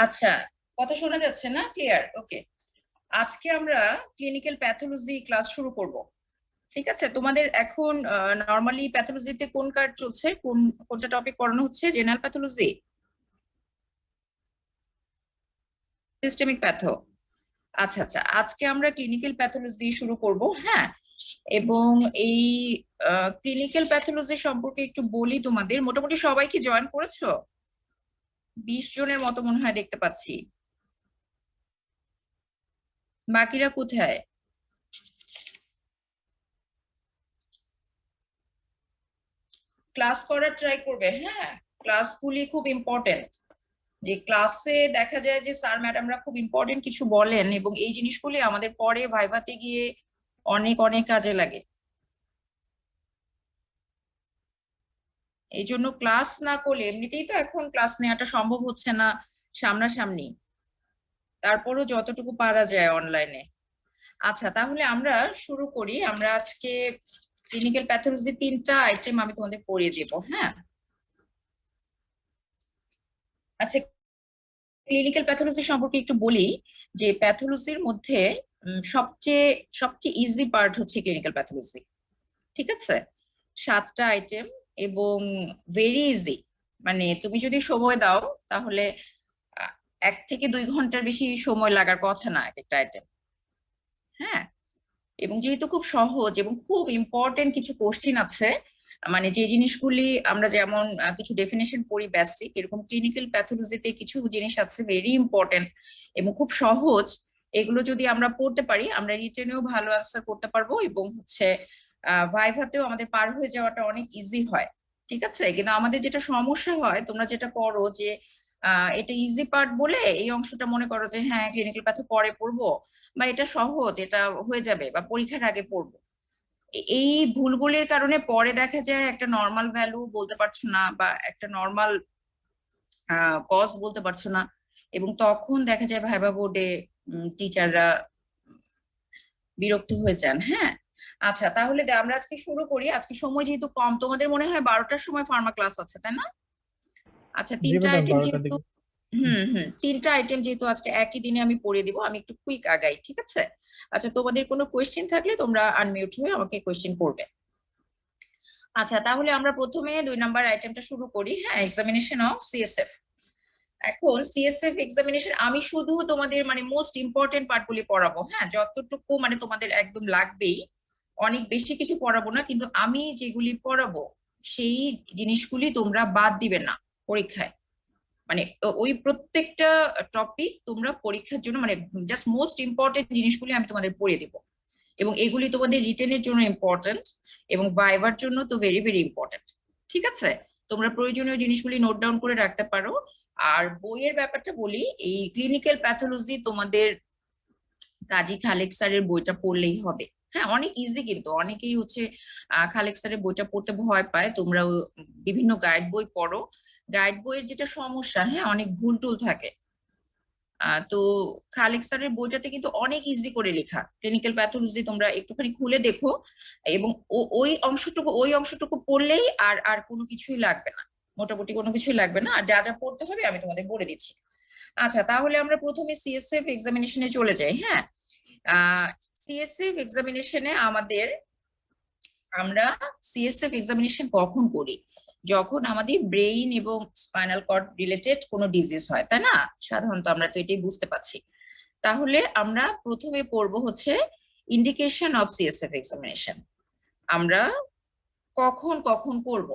আচ্ছা, কথা শোনা যাচ্ছে না? ক্লিয়ার? ওকে। আজকে আমরা ক্লিনিক্যাল প্যাথোলজি ক্লাস শুরু করব। ঠিক আছে, তোমাদের এখন নরমালি প্যাথোলজিতে কোন কার্ড চলছে? কোনটা টপিক পড়ানো হচ্ছে? General pathology, systemic patho? আচ্ছা আচ্ছা, আজকে আমরা ক্লিনিক্যাল প্যাথোলজি শুরু করব। হ্যাঁ, এবং এই ক্লিনিক্যাল প্যাথোলজি সম্পর্কে একটু বলি তোমাদের। মোটামুটি সবাই কি জয়েন করেছো? 20 জনের মতো মনে হয় দেখতে পাচ্ছি। বাকিরা কোথায়? ক্লাস করার ট্রাই করবে। হ্যাঁ, ক্লাসগুলি খুব ইম্পর্টেন্ট। যে ক্লাসে দেখা যায় যে স্যার ম্যাডামরা খুব ইম্পর্টেন্ট কিছু বলেন, এবং এই জিনিসগুলি আমাদের পরে ভাইভাতে গিয়ে অনেক অনেক কাজে লাগে। এই জন্য ক্লাস না করলে, এমনিতেই তো এখন ক্লাস নেওয়াটা সম্ভব হচ্ছে না সামনাসামনি, তারপরও যতটুকু পারা যায় অনলাইনে। আচ্ছা, তাহলে আমরা শুরু করি। আমরা আজকে ক্লিনিক্যাল প্যাথোলজি 3টা আইটেম আমি তোমাদের পড়িয়ে দেবো। হ্যাঁ, আচ্ছা, ক্লিনিক্যাল প্যাথোলজি সম্পর্কে একটু বলি। যে প্যাথোলজির মধ্যে সবচেয়ে সবচেয়ে ইজি পার্ট হচ্ছে ক্লিনিক্যাল প্যাথোলজি। ঠিক আছে, 7টা আইটেম এবং ভেরি ইজি। মানে তুমি যদি সময় দাও তাহলে আহ, 1 থেকে 2 ঘন্টার বেশি সময় লাগার কথা না এক একটা আইটেম। হ্যাঁ, এবং যেহেতু খুব সহজ এবং খুব ইম্পর্টেন্ট কিছু কোশ্চিন আছে, মানে যে জিনিসগুলি আমরা যেমন কিছু ডেফিনেশন পড়ি বেসিক, এরকম ক্লিনিক্যাল প্যাথোলজিতে কিছু জিনিস আছে ভেরি ইম্পর্টেন্ট এবং খুব সহজ। এগুলো যদি আমরা পড়তে পারি, আমরা রিটেনেও ভালো আনসার করতে পারবো, এবং হচ্ছে ভাইভাতেও আমাদের পার হয়ে যাওয়াটা অনেক ইজি হয়। ঠিক আছে, কিন্তু আমাদের যেটা সমস্যা হয়, তোমরা যেটা করো যে এটা ইজি পার্ট বলে এই অংশটা মনে করো যে হ্যাঁ ক্লিনিক্যাল প্যাথো পরে পড়বো, বা এটা সহজ, এটা হয়ে যাবে, বা পরীক্ষার আগে পড়বো। এই ভুলগুলির কারণে পরে দেখা যায় একটা নর্মাল ভ্যালু বলতে পারছো না, বা একটা নর্মাল কজ বলতে পারছো না, এবং তখন দেখা যায় ভাইবা বোর্ডে টিচাররা বিরক্ত হয়ে যান। হ্যাঁ, আচ্ছা, তাহলে আমরা আজকে শুরু করি। আজকে সময় যেহেতু কম, তোমাদের মনে হয় 12টার সময় ফার্মা ক্লাস আছে, তাই না? আচ্ছা, জি 3টা ম্যাডাম, আইটেম 12টার যেহেতু, দিকে। হুম হুম, 3টা আইটেম যেহেতু আজকে একই দিনে আমি পড়িয়ে দিব, আমি একটু কুইক আগাই। ঠিক আছে, আচ্ছা, তোমাদের কোনো কোয়েশ্চেন থাকলে তোমরা আনমিউট হয়ে আমাকে কোয়েশ্চেন করবে। আচ্ছা, তাহলে আমরা প্রথমে 2 নাম্বার আইটেমটা শুরু করি। হ্যাঁ, এক্সামিনেশন অফ সিএসএফ। এখন সিএসএফ এক্সামিনেশন আমি শুধু তোমাদের মানে মোস্ট ইম্পর্টেন্ট পার্টগুলি পড়াবো। হ্যাঁ, যতটুকু মানে তোমাদের একদম লাগবেই, অনেক বেশি কিছু পড়াবো না, কিন্তু আমি যেগুলি পড়াবো সেই জিনিসগুলি তোমরা বাদ দিবে না পরীক্ষায়। মানে ওই প্রত্যেকটা টপিক তোমরা পরীক্ষার জন্য মানে জাস্ট মোস্ট ইম্পর্টেন্ট জিনিসগুলি আমি তোমাদের পড়িয়ে দিব, এবং এগুলি তোমাদের রিটেনের জন্য ইম্পর্টেন্ট এবং ভাইবার জন্য তো ভেরি ভেরি ইম্পর্টেন্ট। ঠিক আছে, তোমরা প্রয়োজনীয় জিনিসগুলি নোট ডাউন করে রাখতে পারো। আর বইয়ের ব্যাপারটা বলি, এই ক্লিনিক্যাল প্যাথোলজি তোমাদের কাজী খালেক স্যারের বইটা পড়লেই হবে। হ্যাঁ, অনেক ইজি, কিন্তু অনেকেই হচ্ছে খালেক স্যারের বইটা পড়তে ভয় পায়। তোমরা বিভিন্ন গাইড বই পড়ো। গাইড বইয়ের যেটা সমস্যা, হ্যাঁ, অনেক ভুল টুল থাকে। তো খালেক স্যারের বইটাতে কিন্তু অনেক ইজি করে লেখা ক্লিনিক্যাল প্যাথোলজি, তোমরা একটুখানি খুলে দেখো, এবং ওই অংশটুকু পড়লেই আর আর কোনো কিছুই লাগবে না। মোটামুটি কোনো কিছুই লাগবে না, আর যা যা পড়তে হবে আমি তোমাদের বলে দিচ্ছি। আচ্ছা, তাহলে আমরা প্রথমে সিএসএফ এক্সামিনেশনে চলে যাই। হ্যাঁ, সিএসএফ এক্সামিনেশনে আমরা সিএসএফ এক্সামিনেশন কখন করি? যখন আমাদের ব্রেইন এবং স্পাইনাল কর্ড রিলেটেড কোনো ডিজিজ হয়, তাই না? সাধারণত আমরা তো এটাই বুঝতে পারছি। তাহলে আমরা প্রথমে পড়বো হচ্ছে ইন্ডিকেশন অফ সিএসএফ এক্সামিনেশন। আমরা কখন কখন করব?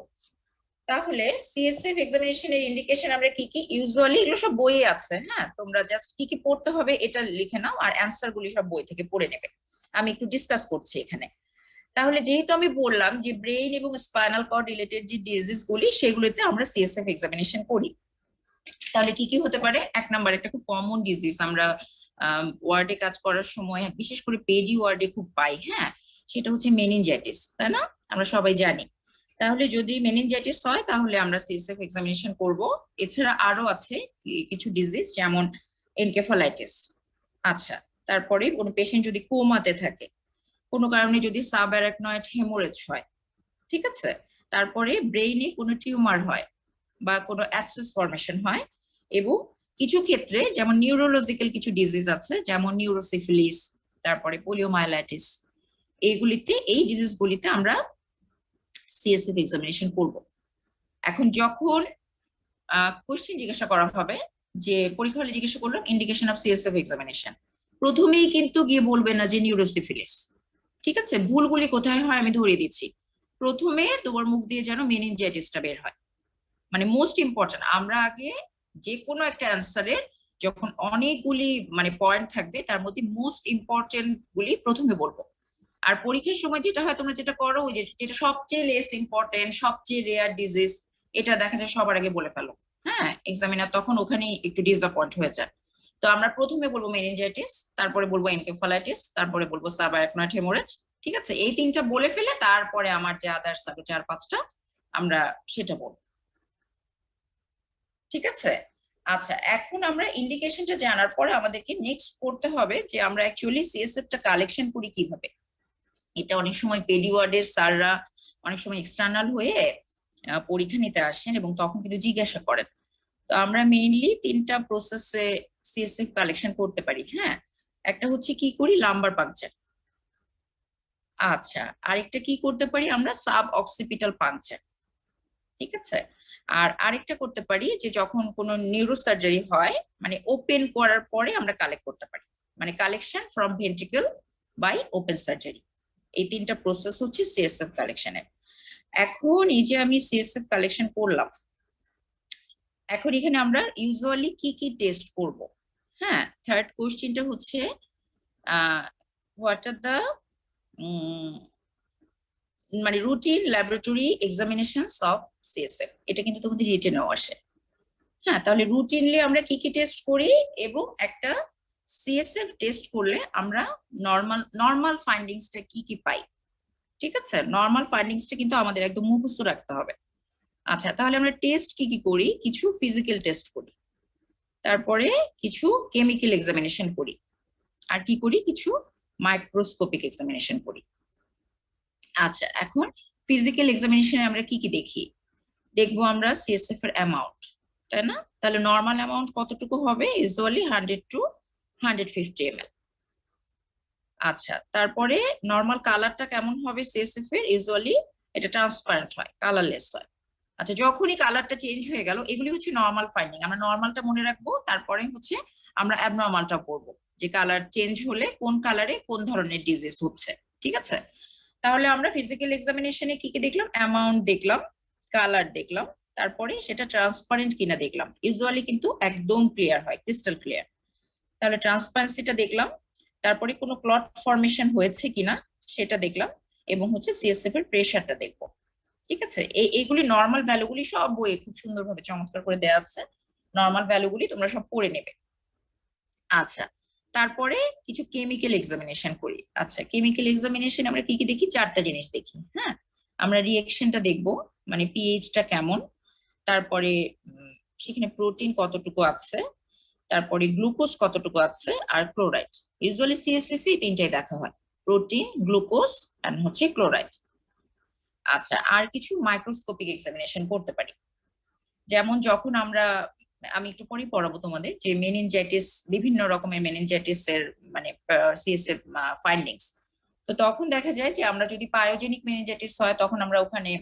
তাহলে সিএসএফ এক্সামিনেশনের ইন্ডিকেশন আমরা কি কি ইউজুয়ালি, এগুলো সব বইয়ে আছে। হ্যাঁ, তোমরা জাস্ট কি কি পড়তে হবে এটা লিখে নাও, আর অ্যান্সার গুলি সব বই থেকে পড়ে নেবে। আমি একটু ডিসকাস করছি এখানে। তাহলে যেহেতু আমি বললাম যে ব্রেইন এবং স্পাইনাল কর্ড রিলেটেড যে ডিজিজ গুলি, সেগুলিতে আমরা সিএসএফ এক্সামিনেশন করি। তাহলে কি কি হতে পারে? 1 নাম্বার, একটা খুব কমন ডিজিজ আমরা ওয়ার্ডে কাজ করার সময় বিশেষ করে পেডি ওয়ার্ডে খুব পাই। হ্যাঁ, সেটা হচ্ছে মেনিনজাইটিস, তাই না? আমরা সবাই জানি। তাহলে যদি মেনিনজাইটিস হয় তাহলে আমরা সিএসএফ এক্সামিনেশন করব। এছাড়া আরো আছে কিছু ডিজিজ, যেমন এনকেফালাইটিস। আচ্ছা, তারপরে কোনো পেশেন্ট যদি কোমাতে থাকে, কোনো কারণে যদি সাব অ্যারাকনয়েড হেমোরেজ হয়, ঠিক আছে, তারপরে ব্রেইনে কোনো টিউমার হয় বা কোনো অ্যাবসেস ফরমেশন হয়, এবং কিছু ক্ষেত্রে যেমন নিউরোলজিক্যাল কিছু ডিজিজ আছে, যেমন নিউরোসিফিলিস, তারপরে পোলিওমাইলাইটিস, এইগুলিতে এই ডিজিজ গুলিতে আমরা সিএসএফ এক্সামিনেশন করব। এখন যখন কোশ্চেন জিজ্ঞাসা করা হবে, যে পরীক্ষা হলে জিজ্ঞাসা করলো ইন্ডিকেশন অফ সিএসএফ এক্সামিনেশন, প্রথমেই কিন্তু গিয়ে বলবে না যে নিউরোসিফিলিস, ঠিক আছে? ভুলগুলি কোথায় হয় আমি ধরিয়ে দিচ্ছি। প্রথমে তোমার মুখ দিয়ে যেন মেনিনজাইটিসটা বের হয়, মানে মোস্ট ইম্পর্টেন্ট। আমরা আগে যে কোনো একটা অ্যান্সারের যখন অনেকগুলি মানে পয়েন্ট থাকবে, তার মধ্যে মোস্ট ইম্পর্টেন্ট গুলি প্রথমে বলবো। আর পরীক্ষার সময় যেটা হয়, তোমরা যেটা করো, ওই যেটা সবচেয়ে লেস ইম্পর্টেন্ট, সবচেয়ে রেয়ার ডিজিজ, এটা দেখা যায় সবার আগে বলে ফেলো। হ্যাঁ, এক্সামিনার তখন ওখানেই একটু ডিসঅ্যাপয়েন্ট হয়ে যায়। তো আমরা প্রথমে বলবো মেনিনজাইটিস, তারপরে বলবো এনকেফালাইটিস, তারপরে বলবো সাবআরাকনয়েড হেমোরেজ। ঠিক আছে, এই তিনটা বলে ফেলে তারপরে আমার যে আদার্স আরো 4-5টা আমরা সেটা বলবো। ঠিক আছে, আচ্ছা এখন আমরা ইন্ডিকেশনটা জানার পরে আমাদেরকে নেক্সট করতে হবে যে আমরা অ্যাকচুয়ালি সিএসএফটা কালেকশন করি কিভাবে। এটা অনেক সময় পেডি ওয়ার্ডের স্যাররা অনেক সময় এক্সটার্নাল হয়ে পরীক্ষা নিতে আসেন এবং তখন কিন্তু জিজ্ঞাসা করেন। তো আমরা মেইনলি 3টা প্রসেসে সিএসএফ কালেকশন করতে পারি। হ্যাঁ, একটা হচ্ছে কি করি, লাম্বার পাংচার। আচ্ছা, আরেকটা কি করতে পারি আমরা, সাব অক্সিপিটাল পাংচার। ঠিক আছে, আর আরেকটা করতে পারি যে যখন কোনো নিউরোসার্জারি হয়, মানে ওপেন করার পরে আমরা কালেক্ট করতে পারি, মানে collection from ventricle by open surgery. এই 3টা প্রসেস হচ্ছে সিএসএফ কালেকশনের। এখন এই যে আমি সিএসএফ কালেকশন করলাম, এখন এখানে আমরা ইউজুয়ালি কি কি টেস্ট করব। হ্যাঁ, থার্ড কোশ্চেনটা হচ্ছে হোয়াট আর দ্য মানে routine laboratory examinations of CSF, এটা কিন্তু তোমাদের রিটেনেও আসে। হ্যাঁ, তাহলে রুটিনলি আমরা কি কি টেস্ট করি এবং একটা সিএসএফ টেস্ট করলে আমরা নর্মাল ফাইন্ডিংসটা কি কি পাই। ঠিক আছে, নর্মাল ফাইন্ডিংসটা কিন্তু আমাদের একদম মুখস্থ রাখতে হবে। আচ্ছা, তাহলে আমরা টেস্ট কি কি করি, কিছু ফিজিক্যাল টেস্ট করি, তারপরে কিছু কেমিক্যাল এক্সামিনেশন করি, আর কি করি, কিছু মাইক্রোস্কোপিক এক্সামিনেশন করি। আচ্ছা, এখন ফিজিক্যাল এক্সামিনেশনে আমরা কি কি দেখি, দেখবো আমরা সিএসএফ এর অ্যামাউন্ট, তাই না? তাহলে নর্মাল অ্যামাউন্ট কতটুকু হবে, ইউজুয়ালি 100 to 150 ml। আচ্ছা, তারপরে নর্মাল কালারটা কেমন হবে সিএসএফ এর, ইউজুয়ালি এটা ট্রান্সপারেন্ট হয়, কালারলেস হয়। আচ্ছা, যখনই কালারটা চেঞ্জ হয়ে গেল, এগুলি হচ্ছে নর্মাল ফাইন্ডিং, আমরা নর্মালটা মনে রাখবো, তারপরে হচ্ছে আমরা অ্যাবনর্মালটা পড়বো, যে কালার চেঞ্জ হলে কোন কালারে কোন ধরনের ডিজিজ হচ্ছে। ঠিক আছে, তাহলে আমরা ফিজিক্যাল এক্সামিনেশনে কি কি দেখলাম, অ্যামাউন্ট দেখলাম, কালার দেখলাম, তারপরে সেটা ট্রান্সপারেন্ট কিনা দেখলাম। ইউজুয়ালি কিন্তু একদম ক্লিয়ার হয়, ক্রিস্টাল ক্লিয়ার। তাহলে ট্রান্সপারেন্সিটা দেখলাম, তারপরে কোনো ক্লট ফরমেশন হয়েছে কিনা সেটা দেখলাম, এবং হচ্ছে সিএসএফ এর প্রেসারটা দেখবো। ঠিক আছে, এইগুলি নর্মাল ভ্যালুগুলি সব বইয়ে খুব সুন্দরভাবে চমৎকার করে দেওয়া আছে, নর্মাল ভ্যালুগুলি তোমরা সব পড়ে নেবে। আচ্ছা, তারপরে কিছু কেমিক্যাল এক্সামিনেশন করি। আচ্ছা, কেমিক্যাল এক্সামিনেশন আমরা কি কি দেখি, 4টা জিনিস দেখি। হ্যাঁ, আমরা রিঅ্যাকশনটা দেখবো, মানে পিএইচটা কেমন, তারপরে সেখানে প্রোটিন কতটুকু আছে, তারপরে গ্লুকোজ কতটুকু আছে, আর ক্লোরাইড। ইউজুয়ালি সিএসএফ এই 3টাই দেখা হয়, প্রোটিন, গ্লুকোজ এন্ড হচ্ছে ক্লোরাইড। আচ্ছা, আর কিছু মাইক্রোস্কোপিক এক্সামিনেশন করতে পারি, যেমন যখন আমি একটু পরেই পড়াবো তোমাদের যে মেনিনজাইটিস, বিভিন্ন রকমের মেনিনজাইটিস এর মানে সিএসএফ ফাইন্ডিংস। তো তখন দেখা যায় যে আমরা যদি পায়োজেনিক মেনিনজাইটিস হয়, তখন আমরা ওখানে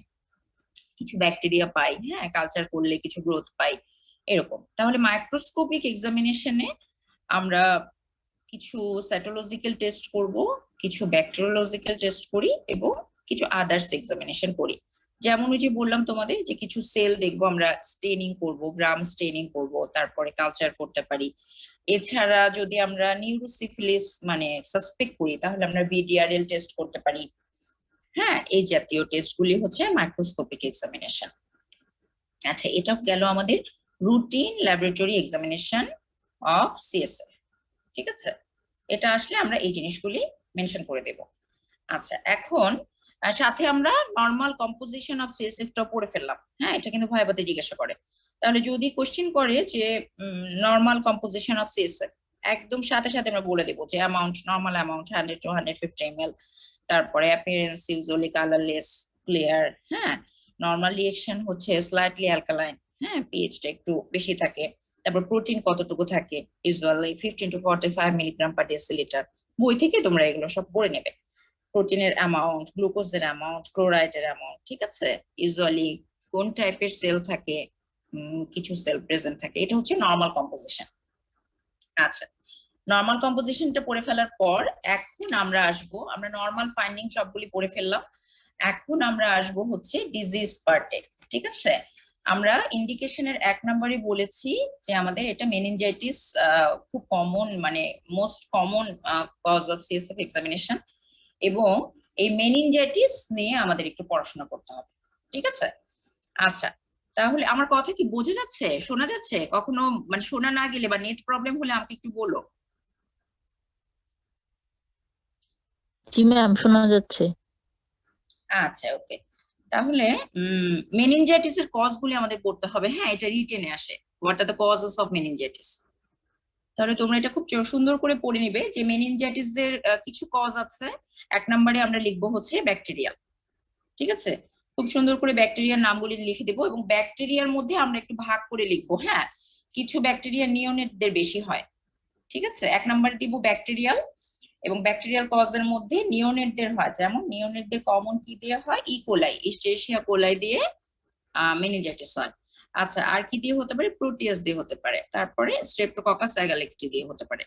কিছু ব্যাকটেরিয়া পাই, হ্যাঁ, কালচার করলে কিছু গ্রোথ পাই, এরকম। তাহলে মাইক্রোস্কোপিক এক্সামিনেশনে আমরা কিছু সাইটোলজিক্যাল টেস্ট করব, কিছু ব্যাকটেরিওলজিক্যাল টেস্ট করি, এবং কিছু আদার্স এক্সামিনেশন করি। যেমন ওই যে বললাম তোমাদের যে কিছু সেল দেখবো, আমরা স্টেনিং করব, গ্রাম স্টেনিং করব, তারপরে কালচার করতে পারি। এছাড়া যদি আমরা নিউরোসিফিলিস মানে সাসপেক্ট করি, তাহলে আমরা ভিডিআরএল টেস্ট করতে পারি। হ্যাঁ, এই জাতীয় টেস্টগুলি হচ্ছে মাইক্রোস্কোপিক এক্সামিনেশন। আচ্ছা, এটা গেল আমাদের routine laboratory examination of CSF. ঠিক আছে, এটা আসলে আমরা এই জিনিসগুলি মেনশন করে দেব। আচ্ছা, এখন সাথে আমরা নর্মাল কম্পোজিশন অফ সিএসএফ টা পড়ে ফেললাম। হ্যাঁ, এটা কিন্তু ভাইবাতে জিজ্ঞাসা করে। তাহলে যদি কোশ্চেন করে যে নর্মাল কম্পোজিশন অফ সিএসএফ, একদম সাথে সাথে আমরা বলে দেবো যে amount, normal amount 100 to 150 ml, তারপরে অ্যাপিয়ারেন্স ইউজুয়ালি কালারলেস, ক্লিয়ার। হ্যাঁ, নর্মাল রিঅ্যাকশন হচ্ছে স্লাইটলি অ্যালকালাইন, হ্যাঁ, পিএইচটা একটু বেশি থাকে, তারপর প্রোটিন কতটুকু থাকে, usually 15 to 45 milligram per decilitre. বই থেকে তোমরা এগুলো সব পড়ে নেবে। প্রোটিনের অ্যামাউন্ট, গ্লুকোজের অ্যামাউন্ট, ক্লোরাইডের অ্যামাউন্ট, ঠিক আছে। ইউজুয়ালি কোন টাইপের সেল থাকে, কিছু সেল প্রেজেন্ট থাকে, এটা হচ্ছে নর্মাল কম্পোজিশন। আচ্ছা, নর্মাল কম্পোজিশনটা পড়ে ফেলার পর এখন আমরা আমরা নর্মাল ফাইন্ডিং সবগুলি পড়ে ফেললাম। এখন আমরা আসবো হচ্ছে ডিজিজ পার্টে, ঠিক আছে। আমরা ইন্ডিকেশনের 1 নম্বরে বলেছি যে আমাদের এটা মেনিনজাইটিস, খুব কমন, মানে most common cause of CSF examination, এবং এই মেনিনজাইটিস নিয়ে আমাদের একটু পড়াশোনা করতে হবে, ঠিক আছে। আচ্ছা, তাহলে আমার কথা কি বোঝা যাচ্ছে, শোনা যাচ্ছে? কখনো মানে শোনা না গেলে বা নেট প্রবলেম হলে আমাকে একটু বলো। জি ম্যাম, শোনা যাচ্ছে। আচ্ছা, ওকে। তাহলে মেনিনজাইটিস এর কজ গুলি আমাদের পড়তে হবে। হ্যাঁ, এটা রিটেনে আসে, what are the causes of meningitis. তাহলে তোমরা এটা খুব সুন্দর করে পড়ে নিবে যে মেনিনজাইটিস এর কিছু কজ আছে। 1 নম্বরে আমরা লিখবো হচ্ছে ব্যাকটেরিয়া, ঠিক আছে। খুব সুন্দর করে ব্যাকটেরিয়ার নামগুলি লিখে দেবো, এবং ব্যাকটেরিয়ার মধ্যে আমরা একটু ভাগ করে লিখবো। হ্যাঁ, কিছু ব্যাকটেরিয়া নিওনেটদের বেশি হয়, ঠিক আছে। 1 নম্বরে দিব ব্যাকটেরিয়াল, এবং ব্যাকটেরিয়াল কজের মধ্যে নিওনেটদের হয়, যেমন নিওনেটদের কমন কি দিয়ে হয়, ইকোলাই, ইস্টেশিয়া কোলাই দিয়ে মেনিনজাইটিস হয়। আচ্ছা, আর কি দিয়ে হতে পারে, প্রোটিয়াস দিয়ে হতে পারে, তারপরে স্ট্রেপ্টোককাস আগালেক্টি দিয়ে হতে পারে।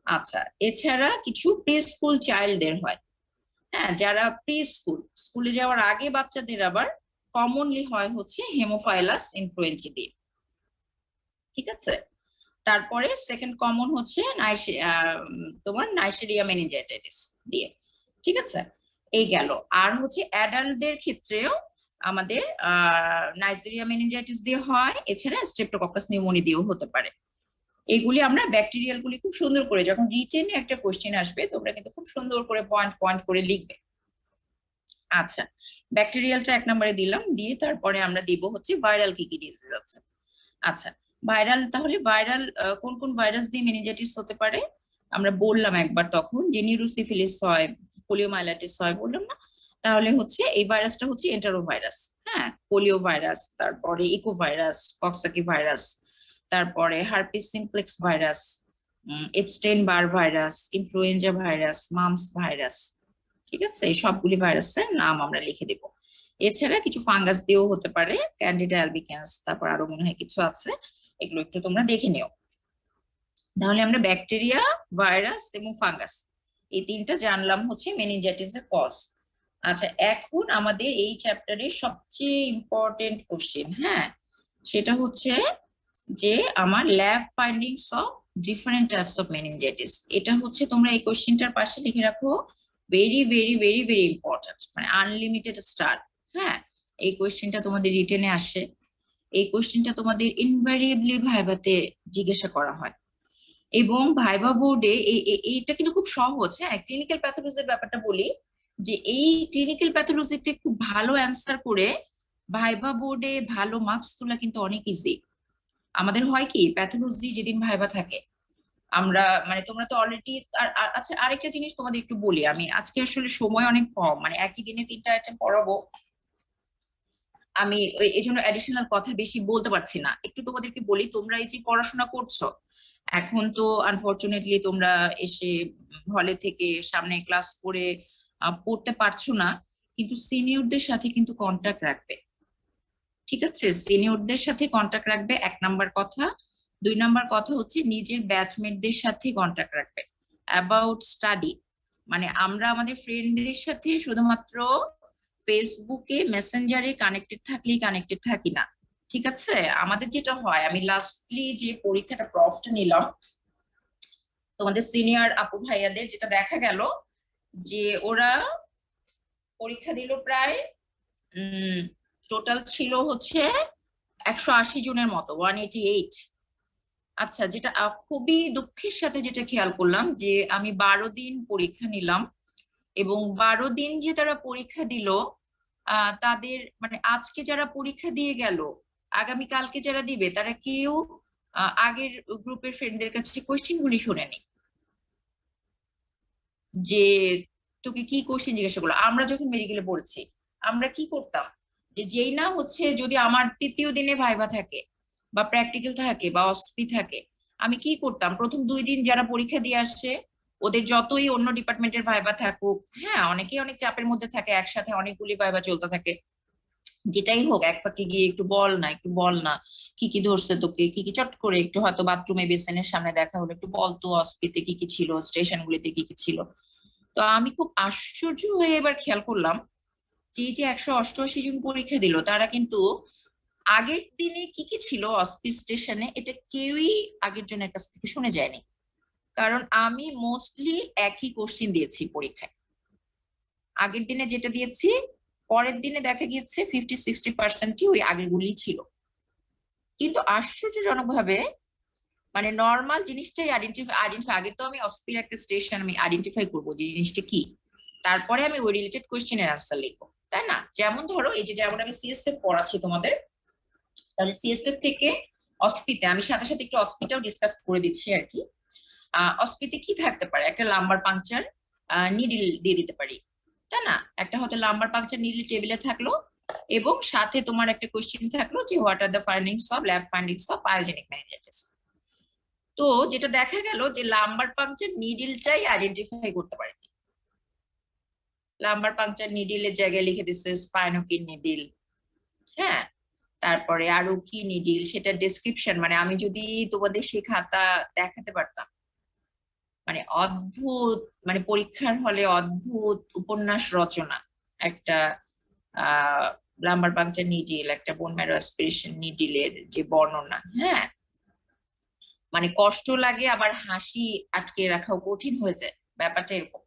আচ্ছা, এছাড়া কিছু প্রি স্কুল চাইল্ডদের হয়। হ্যাঁ, যারা প্রি স্কুলে যাওয়ার আগে বাচ্চাদের আবার কমনলি হয় হচ্ছে হেমোফাইলাস ইনফ্লুয়েঞ্জি দিয়ে, ঠিক আছে। তারপরে সেকেন্ড কমন হচ্ছে তোমার নাইসেরিয়া মেনিনজাইটিস দিয়ে, ঠিক আছে। এই গেল। আর হচ্ছে অ্যাডাল্টদের ক্ষেত্রেও আমাদের নাইসেরিয়া মেনিনজাইটিস দিয়ে হয়, এছাড়া স্ট্রেপ্টোককাস নিউমোনি দিয়েও হতে পারে। এগুলি আমরা ব্যাকটেরিয়াল গুলি খুব সুন্দর করে, যখন রিটেনে একটা কোশ্চেন আসবে তোমরা কিন্তু খুব সুন্দর করে পয়েন্ট পয়েন্ট করে লিখবে। আচ্ছা, ব্যাকটেরিয়ালটা 1 নম্বরে দিলাম, দিয়ে তারপরে আমরা দিব হচ্ছে ভাইরাল কি কি ডিজিজ আছে। আচ্ছা, ভাইরাল, তাহলে ভাইরাল কোন কোন ভাইরাস দিয়ে মেনিনজাইটিস হতে পারে আমরা বললাম একবার, তখন যে নিউরোসিফিলিস হয়, পোলিওমাইলাইটিস হয় বললাম না। তাহলে হচ্ছে এই ভাইরাসটা হচ্ছে এন্টারো ভাইরাস। হ্যাঁ, পোলিও ভাইরাস, তারপরে ইকো ভাইরাস, কক্সাকি ভাইরাস, তারপরে হার্পিস সিমপ্লেক্স ভাইরাস, এপস্টেইন বার virus, influenza virus, mum's virus, ঠিক আছে। এই সবগুলি ভাইরাসের নাম আমরা লিখে দেব। এছাড়া কিছু ফাঙ্গাস দিয়েও হতে পারে, ক্যান্ডিডা অ্যালবিকান্স, তারপর আরো মনে হয় কিছু আছে, এগুলো একটু তোমরা দেখে নিও। তাহলে আমরা ব্যাকটেরিয়া, ভাইরাস এবং ফাঙ্গাস, এই 3টা জানলাম হচ্ছে মেনিনজাইটিস এর কজ। আচ্ছা, এখন আমাদের এই চ্যাপ্টারের সবচেয়ে ইম্পর্টেন্ট কোশ্চেন, হ্যাঁ, সেটা হচ্ছে যে আমার lab findings of different types of meningitis. এটা হচ্ছে তোমরা এই কোশ্চেনটার পাশে লিখে রাখো, very very very very important, মানে আনলিমিটেড স্টার। হ্যাঁ, এই কোশ্চেনটা তোমাদের রিটেনে আসে, এই কোশ্চেনটা তোমাদের ইনভ্যারিয়েবলি ভাইভাতে জিজ্ঞাসা করা হয়, এবং ভাইভা বোর্ডে এইটা কিন্তু খুব সহজ। হ্যাঁ, ক্লিনিক্যাল প্যাথোলজির ব্যাপারটা বলি, যে এই ক্লিনিক্যাল প্যাথোলজিতে খুব ভালো অ্যান্সার করে ভাইভা বোর্ডে ভালো মার্কস তোলা কিন্তু অনেক ইজি। আমাদের হয় কি, প্যাথোলজি যেদিন ভাইভা থাকে আমরা, মানে তোমরা তো অলরেডি। আচ্ছা, আরেকটা জিনিস তোমাদের একটু বলি, আমি আজকে আসলে সময় অনেক কম, মানে একই দিনে 3টা আইটেম পড়াবো, আমি এই জন্য অ্যাডিশনাল কথা বেশি বলতে পারছি না। একটু তোমাদেরকে বলি, তোমরা এই যে পড়াশোনা করছো এখন, তো আনফরচুনেটলি তোমরা এসে হলে থেকে সামনে ক্লাস করে পড়তে পারছো না, কিন্তু সিনিয়রদের সাথে কিন্তু কন্ট্যাক্ট রাখবে, ঠিক আছে। সিনিয়রদের সাথে কন্ট্যাক্ট রাখবে, 1 নাম্বার কথা। 2 নাম্বার কথা হচ্ছে নিজের ব্যাচমেটদের সাথে কন্ট্যাক্ট রাখবে অ্যাবাউট স্টাডি। মানে আমরা আমাদের ফ্রেন্ডদের সাথে শুধুমাত্র ফেসবুকে, মেসেঞ্জারে কানেক্টেড থাকলেই কানেক্টেড থাকি না, ঠিক আছে। আমাদের যেটা হয়, আমি লাস্টলি যে পরীক্ষাটা প্রফটা নিলাম তোমাদের সিনিয়র আপু ভাইয়াদের, যেটা দেখা গেল যে ওরা পরীক্ষা দিল প্রায় টোটাল ছিল হচ্ছে 180 জনের মতো, 188। আচ্ছা, যেটা খুবই দুঃখের সাথে যেটা খেয়াল করলাম, যে আমি 12 দিন পরীক্ষা নিলাম, এবং 12 দিন যে তারা পরীক্ষা দিল, তাদের মানে আজকে যারা পরীক্ষা দিয়ে গেল, আগামী কালকে যারা দিবে, তারা কেউ আগের গ্রুপের ফ্রেন্ডদের কাছে কোশ্চেন গুলি শোনেনি, যে তোকে কি কোশ্চেন জিজ্ঞাসা করলো। আমরা যখন মেডিকেলে পড়েছি আমরা কি করতাম, যে যেই না হচ্ছে যদি আমার 3য় দিনে ভাইভা থাকে, বা প্র্যাকটিক্যাল থাকে বা অসপি থাকে, আমি কি করতাম, প্রথম 2 দিন যারা পরীক্ষা দিয়ে আসছে ওদের যতই অন্য ডিপার্টমেন্টের ভাইবা থাকুক, হ্যাঁ অনেকেই অনেক চাপের মধ্যে থাকে, একসাথে অনেকগুলি ভাইবা চলতে থাকে, যেটাই হোক এক ফাঁকে গিয়ে একটু বল না, একটু বল না, কি কি ধরছে তোকে, কি কি, চট করে একটু হয়তো বাথরুমে বেসিনের সামনে দেখা হলো, একটু বলতো অসপিতে কি কি ছিল, স্টেশনগুলিতে কি কি ছিল। তো আমি খুব আশ্চর্য হয়ে এবার খেয়াল করলাম যে এই যে 188 জন পরীক্ষা দিল তারা কিন্তু আগের দিনে কি কি ছিল অসপি স্টেশনে এটা কেউই আগের জনের কাছ থেকে শুনে যায়নি। কারণ আমি মোস্টলি একই কোশ্চিন দিয়েছি পরীক্ষায়, আগের দিনে যেটা দিয়েছি পরের দিনে দেখা গিয়েছে 50-60% ওই আগেরগুলি ছিল। কিন্তু আশ্চর্যজনক ভাবে মানে নর্মাল জিনিসটাই আইডেন্টিফাই, আগে তো আমি অসপির একটা স্টেশন আমি আইডেন্টিফাই করবো যে জিনিসটা কি, তারপরে আমি ওই রিলেটেড কোশ্চেনের আনসার লিখবো, তাই না? যেমন ধরো এই যে যেমন আমি সিএসএফ পড়াচ্ছি তোমাদের, তাহলে সিএসএফ থেকে অসপিতে আমি সাথে সাথে একটু অসপিটাও ডিসকাস করে দিচ্ছি আর কি। অসপিতে কি থাকতে পারে, একটা লাম্বার পাংচার নিডিল দিয়ে দিতে পারি, তাই না? একটা হয়তো লাম্বার পাংচার নিডিল টেবিলে থাকলো এবং সাথে তোমার একটা কোশ্চেন থাকলো যে what are the findings of lab findings of pyogenic meningitis. তো যেটা দেখা গেল যে লাম্বার পাংচার নিডিলটাই আইডেন্টিফাই করতে পারে, লাম্বার পাংচার নিডিলের জায়গায় লিখে দিচ্ছে স্পাইনোকিন নিডিল, হ্যাঁ, তারপরে আরো কি নিডিল সেটা ডেসক্রিপশন, মানে আমি যদি তোমাদের সেই খাতা দেখাতে পারতাম, মানে অদ্ভুত, মানে পরীক্ষার হলে অদ্ভুত উপন্যাস রচনা, একটা লাম্বার পাংচার নিডিল, একটা বোন ম্যারো অ্যাসপিরেশন নিডিলের যে বর্ণনা, হ্যাঁ, মানে কষ্ট লাগে আবার হাসি আটকে রাখাও কঠিন হয়ে যায়, ব্যাপারটা এরকম।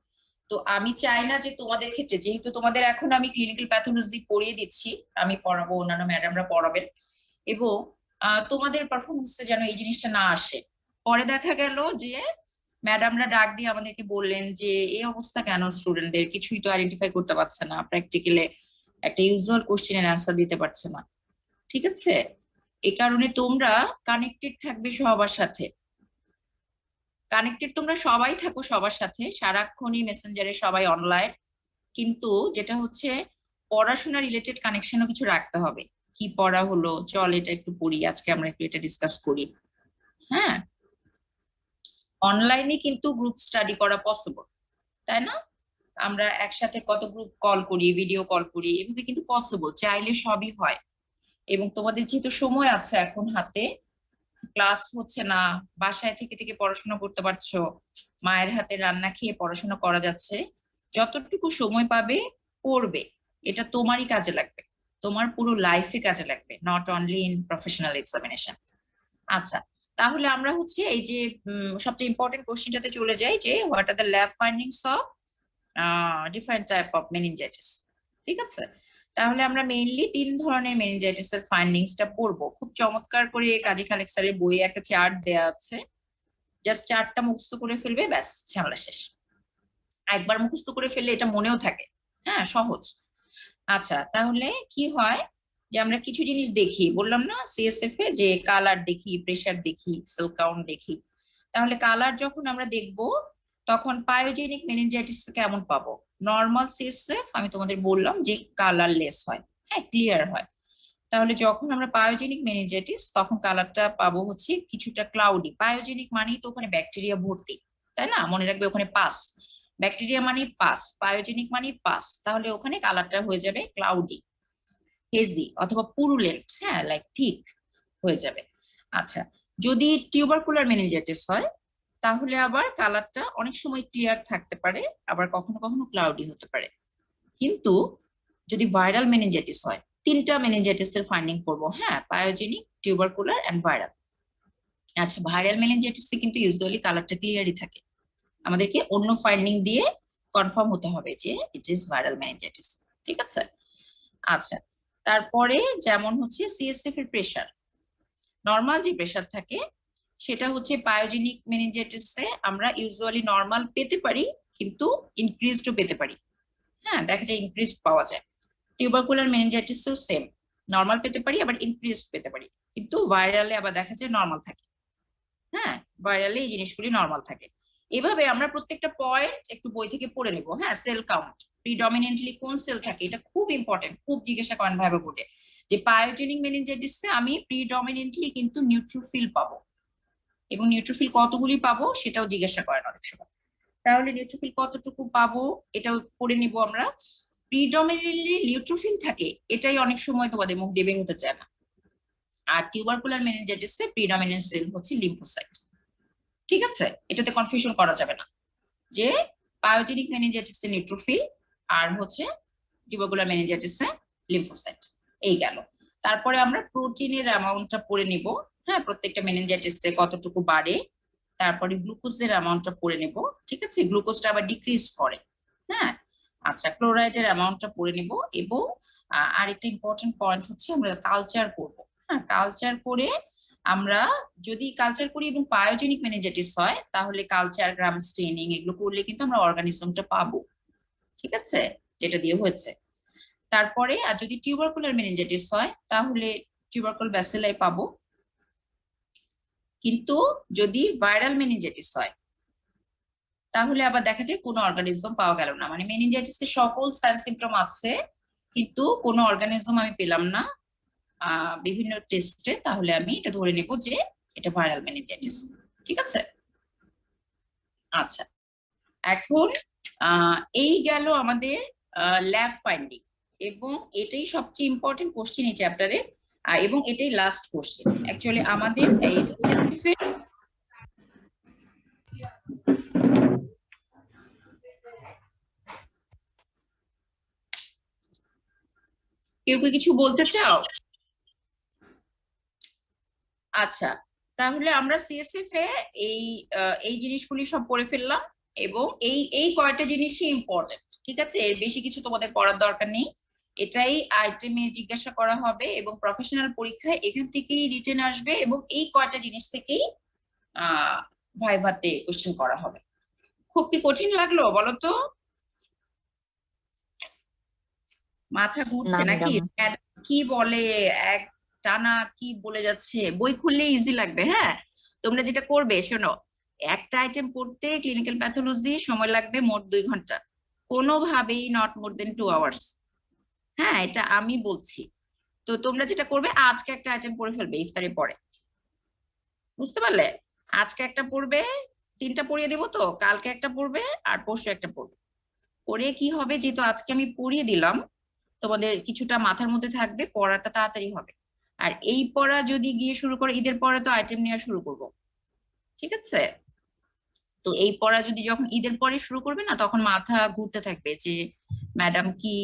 তো আমি চাই না যে তোমাদের ক্ষেত্রে, যেহেতু তোমাদের এখন আমি ক্লিনিক্যাল প্যাথোলজি পড়িয়ে দিচ্ছি, আমি পড়াবো, অন্যান্য ম্যাডামরা পড়াবেন, এবং তোমাদের পারফরমেন্সে যেন এই জিনিসটা না আসে। পরে দেখা গেল যে ম্যাডামরা ডাক দিয়ে আমাদেরকে বললেন যে এই অবস্থা কেন, স্টুডেন্টদের কিছুই তো আইডেন্টিফাই করতে পারছে না, প্র্যাকটিক্যালে একটা ইউজুয়াল কোশ্চেনের অ্যান্সার দিতে পারছে না, ঠিক আছে? এই কারণে তোমরা কানেক্টেড থাকবে সবার সাথে, কানেক্টেড তোমরা সবাই থাকো সবার সাথে, সারাক্ষণই মেসেঞ্জারে সবাই অনলাইন, কিন্তু যেটা হচ্ছে পড়াশোনা রিলেটেড কানেকশনও কিছু রাখতে হবে। কি পড়া হলো, চল এটা একটু পড়ি, আজকে আমরা একটু এটা ডিসকাস করি, হ্যাঁ। অনলাইনে কিন্তু গ্রুপ স্টাডি করা পসিবল, তাই না? আমরা একসাথে কত গ্রুপ কল করি, ভিডিও কল করি, এভাবে কিন্তু পসিবল, চাইলে সবই হয়। এবং তোমাদের যেহেতু সময় আছে এখন হাতে, ক্লাস হচ্ছে না, বাসায় থেকে থেকে পড়াশোনা করতে পারছো, মায়ের হাতে রান্না খেয়ে পড়াশোনা করা যাচ্ছে, যতটুকু সময় পাবে পড়বে, এটা তোমারই কাজে লাগবে, তোমার পুরো লাইফে কাজে লাগবে, not only in professional examination. আচ্ছা, তাহলে আমরা হচ্ছে এই যে সবচেয়ে ইম্পর্টেন্ট কোশ্চেনটাতে চলে যাই যে what are the lab findings of different type of meningitis. ঠিক আছে, তাহলে আমরা মেইনলি 3 ধরনের মেনিনজাইটিস এর ফাইন্ডিংসটা পড়বো। খুব চমৎকার করে কাজী খালেক স্যারের বইয়ে একটা চার্ট দেয়া আছে, জাস্ট চার্টটা মুখস্থ করে ফেলবে, ব্যাস ঝামেলা শেষ। একবার মুখস্থ করে ফেললে এটা মনেও থাকে, হ্যাঁ, সহজ। আচ্ছা, তাহলে কি হয় যে আমরা কিছু জিনিস দেখি, বললাম না সিএসএফ এ যে কালার দেখি, প্রেসার দেখি, সেল কাউন্ট দেখি। তাহলে কালার যখন আমরা দেখব তখন পায়োজেনিক মেনিনজাইটিস কেমন পাবো? নর্মাল সিএসএফ আমি তোমাদের বললাম যে কালারলেস হয়, হ্যাঁ, ক্লিয়ার হয়। তাহলে যখন আমরা পায়োজেনিক মেনিনজাইটিস তখন কালারটা পাবো হচ্ছে কিছুটা ক্লাউডি। পায়োজেনিক মানেই তো ওখানে ব্যাকটেরিয়া ভর্তি, তাই না? মনে রাখবে ওখানে পাস, ব্যাকটেরিয়া মানে পাস, পায়োজেনিক মানে পাস, তাহলে ওখানে কালারটা হয়ে যাবে ক্লাউডি, হেজি অথবা পুরুলেন্ট, হ্যাঁ, লাইক থিক হয়ে যাবে। আচ্ছা, যদি টিউবারকুলার মেনিনজাইটিস হয় তাহলে আবার কালারটা অনেক সময় ক্লিয়ার থাকতে পারে, আবার কখনো কখনো ক্লাউডি হতে পারে। কিন্তু যদি ভাইরাল মেনিনজাইটিস হয়, 3টা মেনিনজাইটিস এর ফাইন্ডিং করবো, হ্যাঁ, পায়োজেনিক, টিউবারকুলার এন্ড ভাইরাল। আচ্ছা, ভাইরাল মেনিনজাইটিস কিন্তু ইউজুয়ালি কালারটা ক্লিয়ারই থাকে, আমাদেরকে অন্য ফাইন্ডিং দিয়ে কনফার্ম হতে হবে যে ইট ইজ ভাইরাল মেনিনজাইটিস, ঠিক আছে? আচ্ছা, তারপরে যেমন হচ্ছে সিএসএফ এর প্রেসার, নর্মাল যে প্রেসার থাকে সেটা হচ্ছে পায়োজেনিক মেনিনজাইটিসে আমরা ইউজুয়ালি নর্মাল পেতে পারি, কিন্তু ইনক্রিজডও পেতে পারি, হ্যাঁ, দেখা যায় ইনক্রিজড পাওয়া যায়। টিউবারকুলার মেনিনজাইটিসও সেম, নর্মাল পেতে পারি আবার ইনক্রিজড পেতে পারি, কিন্তু ভাইরালে আবার দেখা যায় নর্মাল থাকে, হ্যাঁ, ভাইরালে এই জিনিসগুলি নর্মাল থাকে। এভাবে আমরা প্রত্যেকটা পয়েন্ট একটু বই থেকে পড়ে নেব, হ্যাঁ। সেল কাউন্ট, প্রিডমিনেন্টলি কোন সেল থাকে, এটা খুব ইম্পর্টেন্ট, খুব জিজ্ঞাসা করেন ভাইবা বোর্ডে, যে পায়োজেনিক মেনিনজাইটিসে আমি প্রিডমিনেন্টলি কিন্তু নিউট্রোফিল পাবো, এবং নিউট্রোফিল কতগুলি পাবো সেটাও জিজ্ঞাসা করেন অনেক সময়। তাহলে নিউট্রোফিল কতটুকু পাবো এটাও পড়ে নিব আমরা। প্রিডমিনেন্টলি নিউট্রোফিল থাকে, এটাই অনেক সময় তোমাদের মুখ দিয়ে বের হতে চায় না। আর টিউবারকুলার মেনিনজাইটিসে প্রিডমিনেন্ট সেল হচ্ছে লিম্ফোসাইট। ঠিক আছে, এটাতে কনফিউশন করা যাবে না যে পায়োজেনিক মেনিনজাইটিসে নিউট্রোফিল আর হচ্ছে টিউবারকুলার মেনিনজাইটিসে লিম্ফোসাইট। এই গেল। তারপরে আমরা প্রোটিনের অ্যামাউন্টটা পড়ে নিব। হ্যাঁ, প্রত্যেকটা মেনিনজাইটিসে কতটুকু বাড়ে। তারপরে গ্লুকোজের অ্যামাউন্টটা পড়ে নেব। ঠিক আছে, গ্লুকোজটা আবার ডিক্রিজ করে। হ্যাঁ, আচ্ছা, ক্লোরাইডের অ্যামাউন্টটা পড়ে নিব। এবং আরেকটা ইম্পর্টেন্ট পয়েন্ট হচ্ছে আমরা কালচার করব। হ্যাঁ, কালচার করে আমরা যদি কালচার করি এবং পায়োজেনিক মেনিনজাইটিস হয় তাহলে কালচার, গ্রাম স্টেনিং এগুলো করলে কিন্তু আমরা অর্গানিজমটা পাবো। ঠিক আছে, যেটা দিয়ে হয়েছে। তারপরে আর যদি টিউবারকুলার মেনিনজাইটিস হয় তাহলে টিউবারকুল ব্যাসিলাই পাবো। কিন্তু যদি ভাইরাল মেনিনজাইটিস হয় তাহলে আবার দেখা যায় কোনো অর্গানিজম পাওয়া গেল না। মানে মেনিনজাইটিসের সকল সাইন সিমটম আছে কিন্তু কোনো অর্গানিজম আমি পেলাম না বিভিন্ন টেস্টে, তাহলে আমি এটা ধরে নেব যে এটা ভাইরাল মেনিনজাইটিস। ঠিক আছে, আচ্ছা, এখন এই গেল আমাদের ল্যাব ফাইন্ডিং, এবং এটাই সবচেয়ে ইম্পর্টেন্ট কোশ্চেন এই চ্যাপ্টারে, এবং এটাই লাস্ট কোশ্চেন অ্যাকচুয়ালি আমাদের এই স্পেসিফিক। কেউ কি কিছু বলতে চাও? আচ্ছা, তাহলে আমরা সিএসএফ এ এই জিনিসগুলি সব পড়ে ফেললাম, এবং এই কয়টা জিনিসই ইম্পর্টেন্ট। ঠিক আছে, এর বেশি কিছু তোমাদের পড়ার দরকার নেই। এটাই আইটেমে জিজ্ঞাসা করা হবে এবং প্রফেশনাল পরীক্ষায় এখান থেকেই রিটেন আসবে, এবং এই কয়টা জিনিস থেকেই ভাইভাতে কোশ্চেন করা হবে। খুব কি কঠিন লাগলো বলো তো? মাথা ঘুরছে না নাকি? ম্যাডাম। কি বলে এক টানা কি বলে যাচ্ছে, বই খুললে ইজি লাগবে। হ্যাঁ, তোমরা যেটা করবে শোনো, একটা আইটেম পড়তে ক্লিনিক্যাল প্যাথোলজি সময় লাগবে মোট 2 ঘন্টা, কোনোভাবেই নট মোর দেন 2 আওয়ার্স। হ্যাঁ, এটা আমি বলছি। তো তোমরা যেটা করবে, আজকে একটা আইটেম পড়ে ফেলবে ইফতারের পরে, বুঝতে পারলে? আজকে একটা পড়বে, 3টা পড়িয়ে দেবো, তো কালকে একটা পড়বে আর পরশু একটা পড়বে। পড়ে কি হবে, যেহেতু আজকে আমি পড়িয়ে দিলাম তোমাদের কিছুটা মাথার মধ্যে থাকবে, পড়াটা তাড়াতাড়ি হবে। আর এই পড়া যদি গিয়ে শুরু করে ঈদের পরে তো আইটেম নেওয়া শুরু করব। ঠিক আছে, তো এই পড়া যদি যখন ঈদের পরে শুরু করবে না, তখন মাথা ঘুরতে থাকবে যে ম্যাডাম কি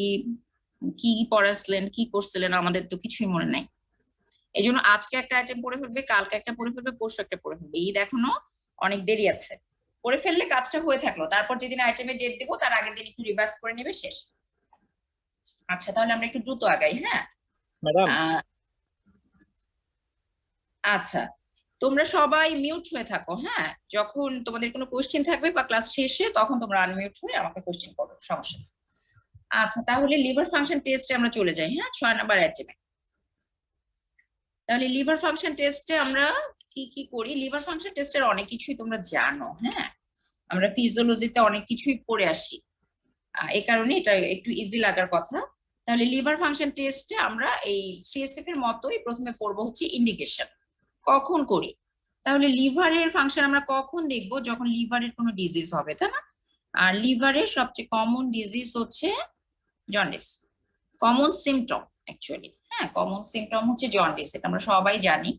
কি পড়াছিলেন, কি করছিলেন, আমাদের তো কিছুই মনে নাই। এই জন্য আজকে একটা আইটেম পড়ে ফেলবে, কালকে একটা পড়ে ফেলবে, পরশু একটা পড়ে ফেলবে। ঈদ এখনো অনেক দেরি আছে, পড়ে ফেললে কাজটা হয়ে থাকলো। তারপর যেদিন আইটেমের ডেট দিব তার আগের দিন একটু রিভাইজ করে নেবে, শেষ। আচ্ছা, তাহলে আমরা একটু দ্রুত আগাই। হ্যাঁ ম্যাডাম, আচ্ছা, তোমরা সবাই মিউট হয়ে থাকো। হ্যাঁ, যখন তোমাদের কোনো কোশ্চেন থাকবে বা ক্লাস শেষে তখন তোমরা আনমিউট হয়ে আমাকে কোশ্চেন করো, সমস্যা নেই। আচ্ছা, তাহলে লিভার ফাংশন টেস্টে আমরা চলে যাই। হ্যাঁ, 6 নাম্বার আইটেমে। তাহলে লিভার ফাংশন টেস্টে আমরা কি কি করি? লিভার ফাংশন টেস্টের অনেক কিছুই তোমরা জানো। হ্যাঁ, আমরা ফিজিওলজিতে অনেক কিছুই পড়ে আসি, এই কারণে এটা একটু ইজি লাগার কথা। তাহলে লিভার ফাংশন টেস্টে আমরা এই সিএসএফ এর মতোই প্রথমে পড়বো হচ্ছে ইন্ডিকেশন, কখন করি। তাহলে লিভারের ফাংশন আমরা কখন দেখবো? যখন লিভারের কোনো ডিজিজ হবে, তাই না? আর লিভারের সবচেয়ে কমন ডিজিজ হচ্ছে জন্ডিস, কমন সিমটম অ্যাকচুয়ালি। হ্যাঁ, কমন সিমটম হচ্ছে জন্ডিস, এটা আমরা সবাই জানি,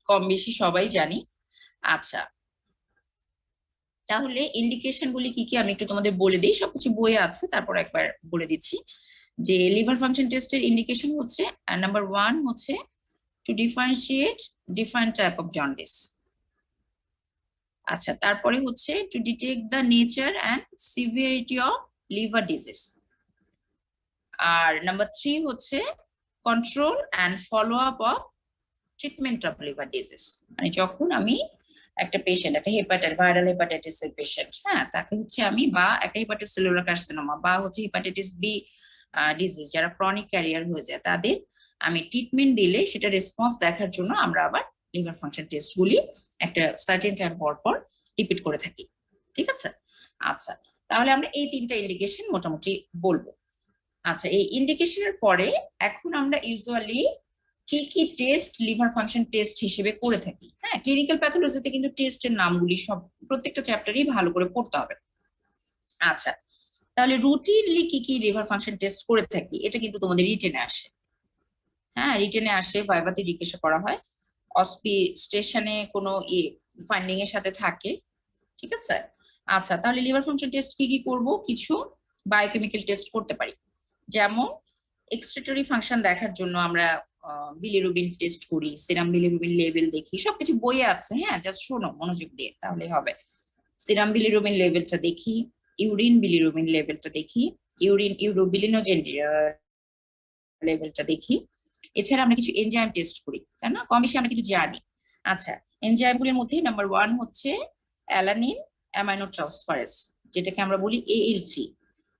কম বেশি সবাই জানি। আচ্ছা, তাহলে ইন্ডিকেশন গুলি কি কি আমি একটু তোমাদের বলে দিই, সবকিছু বইয়ে আছে, তারপর একবার বলে দিচ্ছি। যে লিভার ফাংশন টেস্টের ইন্ডিকেশন হচ্ছে নাম্বার 1 হচ্ছে to differentiate different type of jaundice. আচ্ছা, তারপরে হচ্ছে to detect the nature and severity of liver disease. আর নাম্বার 3 হচ্ছে control and follow up of treatment of liver disease. মানে যখন আমি একটা পেশেন্ট, একটা ভাইরাল হেপাটাইটিস এর পেশেন্ট, হ্যাঁ, তাকে হচ্ছে আমি, বা একটা হেপাটোসেলুলার কার্সিনোমা বা হচ্ছে হেপাটাইটিস বি ডিজিজ, যারা ক্রনিক ক্যারিয়ার হয়ে যায়, তাদের আমি ট্রিটমেন্ট দিলে সেটা রেসপন্স দেখার জন্য আমরা আবার লিভার ফাংশন টেস্ট গুলি একটা সার্টেন টাইম পর পর রিপিট করে থাকি। ঠিক আছে, আচ্ছা, তাহলে আমরা এই 3টা ইন্ডিকেশন মোটামুটি বলবো। আচ্ছা, এই ইন্ডিকেশনের পরে এখন আমরা ইউজুয়ালি কি কি টেস্ট লিভার ফাংশন টেস্ট হিসেবে করে থাকি। হ্যাঁ, ক্লিনিক্যাল প্যাথোলজিতে কিন্তু টেস্টের নামগুলি সব প্রত্যেকটা চ্যাপ্টারই ভালো করে পড়তে হবে। আচ্ছা, তাহলে রুটিনলি কি কি লিভার ফাংশন টেস্ট করে থাকি এটা কিন্তু তোমাদের রিটেনে আসে। হ্যাঁ, রিটেনে আসে, ভাইভাতে জিজ্ঞাসা করা হয়, অসপি স্টেশনে কোনো ফাইন্ডিং এর সাথে থাকে। ঠিক আছে। আচ্ছা, তাহলে লিভার ফাংশন টেস্ট কি কি করব? কিছু বায়োকেমিক্যাল টেস্ট করতে পারি, যেমন এক্সক্রিটরি ফাংশন দেখার জন্য আমরা বিলিরুবিন টেস্ট করি, সিরাম বিলিরুবিন লেভেল দেখি, সবকিছু বইয়ে আছে। হ্যাঁ, জাস্ট শোনো মনোযোগ দিয়ে, তাহলে হবে। সিরাম বিলিরুবিন লেভেলটা দেখি, ইউরিন বিলিরুবিন লেভেলটা দেখি, ইউরিন ইউরোবিলিনোজেন লেভেলটা দেখি। এছাড়া আমরা কিছু এনজাইম টেস্ট করি, তাই না? কম বেশি আমরা কিন্তু জানি। আচ্ছা, এনজাইমগুলোর মধ্যে নাম্বার 1 হচ্ছে অ্যালানিন অ্যামাইনো ট্রান্সফারেজ, যেটাকে আমরা বলি এএলটি,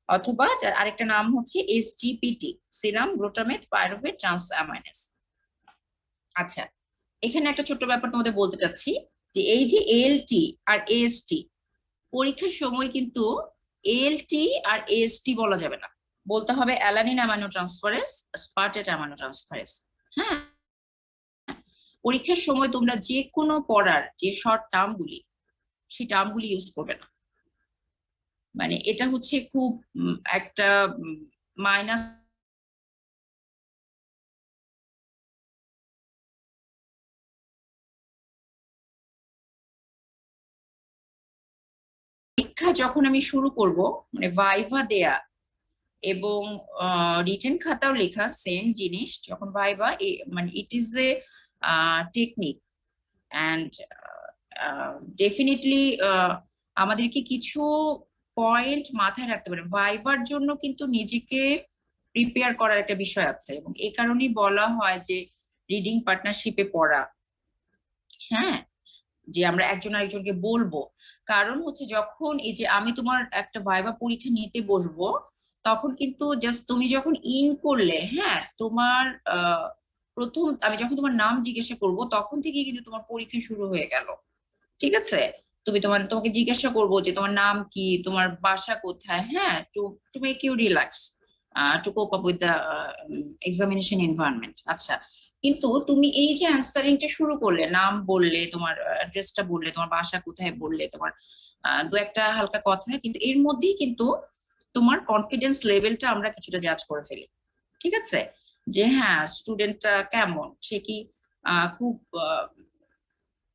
অথবা যার আরেকটা নাম হচ্ছে এসজিপিটি, সিরাম গ্লুটামেট পাইরুভেট ট্রান্সঅ্যামাইনেজ। আচ্ছা, এখানে একটা ছোট্ট ব্যাপার তোমাদের বলতে চাচ্ছি, যে এই যে এএলটি আর এএসটি, পরীক্ষার সময় কিন্তু এএলটি আর এএসটি বলা যাবে না, বলতে হবে alanine amino transferase, aspartate amino transferase. হ্যাঁ, পরীক্ষার সময় তোমরা যে কোনো পড়ার যে শর্ট টার্মগুলি, সেই টার্মগুলি ইউজ করবে না। মানে এটা হচ্ছে খুব একটা মাইনাস পরীক্ষা যখন আমি শুরু করব, মানে ভাইভা দেয়া এবং রিটেন খাতাও লেখা সেম জিনিস, যখন ভাইভা মানে it is a technique and definitely আমাদেরকে কিছু পয়েন্ট মাথায় রাখতে পারে। ভাইভার জন্য কিন্তু নিজেকে প্রিপেয়ার করার একটা বিষয় আছে, এবং এই কারণেই বলা হয় যে রিডিং পার্টনারশিপে পড়া। হ্যাঁ, যে আমরা একজন আরেকজনকে বলবো, কারণ হচ্ছে যখন এই যে আমি তোমার একটা ভাইভা পরীক্ষা নিতে বসবো, তখন কিন্তু জাস্ট তুমি যখন ইন করলে, হ্যাঁ, তোমার প্রথম আমি যখন তোমার নাম জিজ্ঞাসা করব, তখন থেকে কিন্তু তোমার পরীক্ষা শুরু হয়ে গেল। ঠিক আছে। তোমাকে জিজ্ঞাসা করবো যে তোমার নাম কি, তোমার বাসা কোথায়, হ্যাঁ, to make you relax, to cope up with the examination environment. আচ্ছা, কিন্তু তুমি এই যে অ্যান্সারিংটা শুরু করলে, নাম বললে, তোমার অ্যাড্রেসটা বললে, তোমার বাসা কোথায় বললে, তোমার দু একটা হালকা কথা, কিন্তু এর মধ্যেই কিন্তু তোমার কনফিডেন্স লেভেলটা আমরা কিছুটা জাজ করে ফেলি। ঠিক আছে, যে হ্যাঁ, স্টুডেন্টটা কেমন, খুব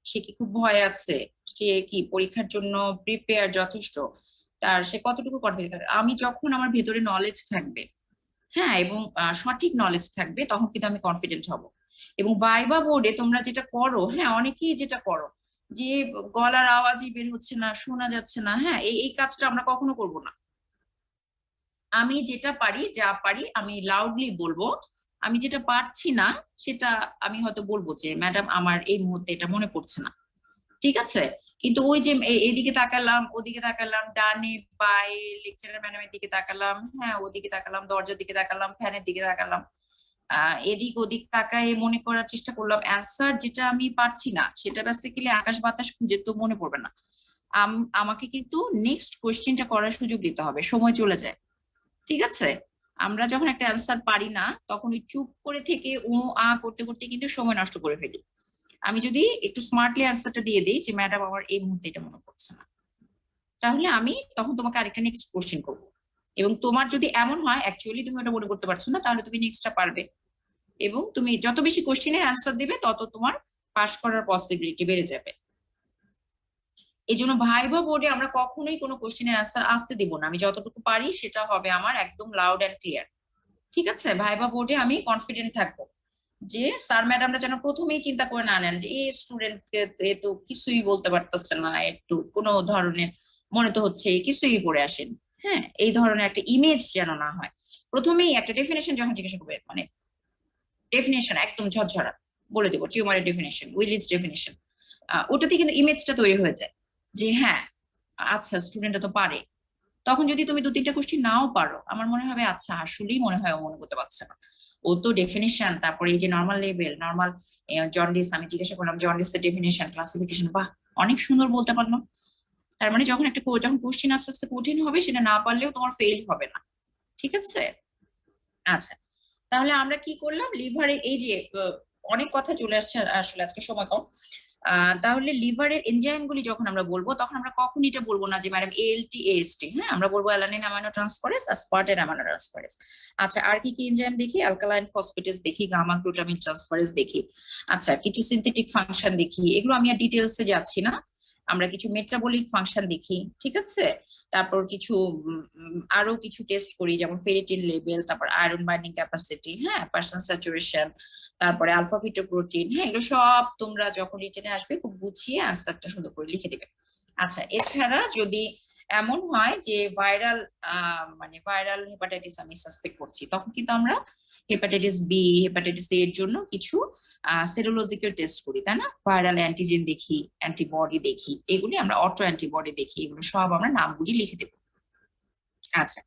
সে কি খুব ভয় আছে, সে কি পরীক্ষার জন্য প্রিপেয়ার যথেষ্ট, সে কতটুকু কনফিডেন্ট। আমি যখন আমার ভেতরে নলেজ থাকবে, হ্যাঁ, এবং সঠিক নলেজ থাকবে, তখন কিন্তু আমি কনফিডেন্ট হব। এবং ভাইবা বোর্ডে তোমরা যেটা করো, হ্যাঁ, অনেকেই যেটা করো, যে গলার আওয়াজই বের হচ্ছে না, শোনা যাচ্ছে না, হ্যাঁ, এই কাজটা আমরা কখনো করব না। আমি যেটা পারি, যা পারি আমি লাউডলি বলবো, আমি যেটা পারছি না সেটা আমি হয়তো বলবো যে ম্যাডাম আমার এই মুহূর্তে এটা মনে পড়ছে না। ঠিক আছে, কিন্তু ওই যে এদিকে তাকালাম, ওদিকে তাকালাম, ডানে বায়ে লেকচারার ম্যাডামের দিকে তাকালাম, হ্যাঁ, ওদিকে তাকালাম, দরজার দিকে তাকালাম, ফ্যানের দিকে তাকালাম, এদিক ওদিক তাকায় মনে করার চেষ্টা করলাম, অ্যান্সার যেটা আমি পারছি না সেটা বেসিক্যালি আকাশ বাতাস খুঁজে তো মনে পড়বে না। আমাকে কিন্তু নেক্সট কোয়েশ্চেনটা করার সুযোগ দিতে হবে, সময় চলে যায়। ঠিক আছে, আমরা যখন একটা অ্যান্সার পারি না, তখন ওই চুপ করে থেকে ও আ করতে করতে কিন্তু সময় নষ্ট করে ফেলি। আমি যদি একটু স্মার্টলি অ্যান্সারটা দিয়ে দিই যে ম্যাডাম আমার এই মুহূর্তে এটা মনে পড়ছে না, তাহলে আমি তখন তোমাকে আরেকটা নেক্সট কোশ্চেন করবো। এবং তোমার যদি এমন হয় অ্যাকচুয়ালি তুমি ওটা মনে করতে পারছো না, তাহলে তুমি নেক্সটটা পারবে। এবং তুমি যত বেশি কোশ্চেনের অ্যান্সার দিবে, তত তোমার পাস করার পসিবিলিটি বেড়ে যাবে। এই জন্য ভাইভা বোর্ডে আমরা কখনোই কোনো কোশ্চেনের অ্যান্সার আসতে দিব না। আমি যতটুকু পারি সেটা হবে আমার একদম লাউড অ্যান্ড ক্লিয়ার। ঠিক আছে, ভাইভা বোর্ডে আমি কনফিডেন্ট থাকবো যে স্যার ম্যাডামরা যেন প্রথমেই চিন্তা করে না নেন যে এই স্টুডেন্টকে তো কিছুই বলতে পারতেছে না, একটু কোনো ধরনের মনে তো হচ্ছে কিছুই পড়ে আসেন। হ্যাঁ, এই ধরনের একটা ইমেজ যেন না হয়। প্রথমেই একটা ডেফিনেশন যখন জিজ্ঞাসা করবে, মানে ডেফিনেশন একদম ঝরঝরা বলে দেবো, টিউমারের ডেফিনেশন, উইলিস ডেফিনেশন, ওটাতে কিন্তু ইমেজটা তৈরি হয়ে যায় যে হ্যাঁ, আচ্ছা স্টুডেন্টটা তো পারে। তখন যদি তুমি 2-3টা কোশ্চেন নাও পারো, আমার মনে হবে আচ্ছা আসলেই মনে হয় ও মনে করতে পারছে না, ও তো ডেফিনেশন, তারপরে এই যে নর্মাল লেভেল, নর্মাল জন্ডিস, আমি জিজ্ঞাসা করলাম জন্ডিসের ডেফিনেশন, ক্লাসিফিকেশন, বাহ অনেক সুন্দর বলতে পারলো। তার মানে যখন কোশ্চেন আস্তে আস্তে কঠিন হবে, সেটা না পারলেও তোমার ফেল হবে না। ঠিক আছে, আচ্ছা, তাহলে আমরা কি করলাম, লিভারের এই যে অনেক কথা চলে আসছে, আসলে আজকে সময় কম। তাহলে লিভারের এনজাইম গুলি যখন আমরা বলবো, তখন আমরা কখন এটা বলবো না যে ম্যাডাম এএলটি এএসটি, হ্যাঁ আমরা বলবো alanine amino transferase, aspartate amino transferase. আচ্ছা, আর কি কি এনজাইম দেখি, অ্যালকালাইন ফসফেটেজ দেখি, গামা গ্লুটামিন ট্রান্সফারেজ দেখি। আচ্ছা, কিছু সিনথেটিক ফাংশন দেখি, এগুলো আমি আর ডিটেলসে যাচ্ছি না। আমরা কিছু মেটাবলিক ফাংশন দেখি, ঠিক আছে। তারপর কিছু আরো কিছু টেস্ট করি, যেমন ফেরিটিন লেভেল, তারপর আয়রন বাইন্ডিং ক্যাপাসিটি, হ্যাঁ পার্সেন্ট স্যাচুরেশন, তারপরে আলফা ফিটোপ্রোটিন, হ্যাঁ এগুলো সব তোমরা যখন রিটেনে আসবে খুব গুছিয়ে আনসারটা সুন্দর করে লিখে দিবে। আচ্ছা, এছাড়া যদি এমন হয় যে ভাইরাল মানে ভাইরাল হেপাটাইটিস আমি সাসপেক্ট করছি, তখন কিন্তু আমরা হেপাটাইটিস বি, হেপাটাইটিস এর জন্য কিছু সেরোলজিক্যাল টেস্ট করি, তাই না, ভাইরাল অ্যান্টিজেন দেখি, অ্যান্টিবডি দেখি, এগুলি আমরা অটো অ্যান্টিবডি দেখি, এগুলো সব আমরা নামগুলি লিখে দেবো। আচ্ছা,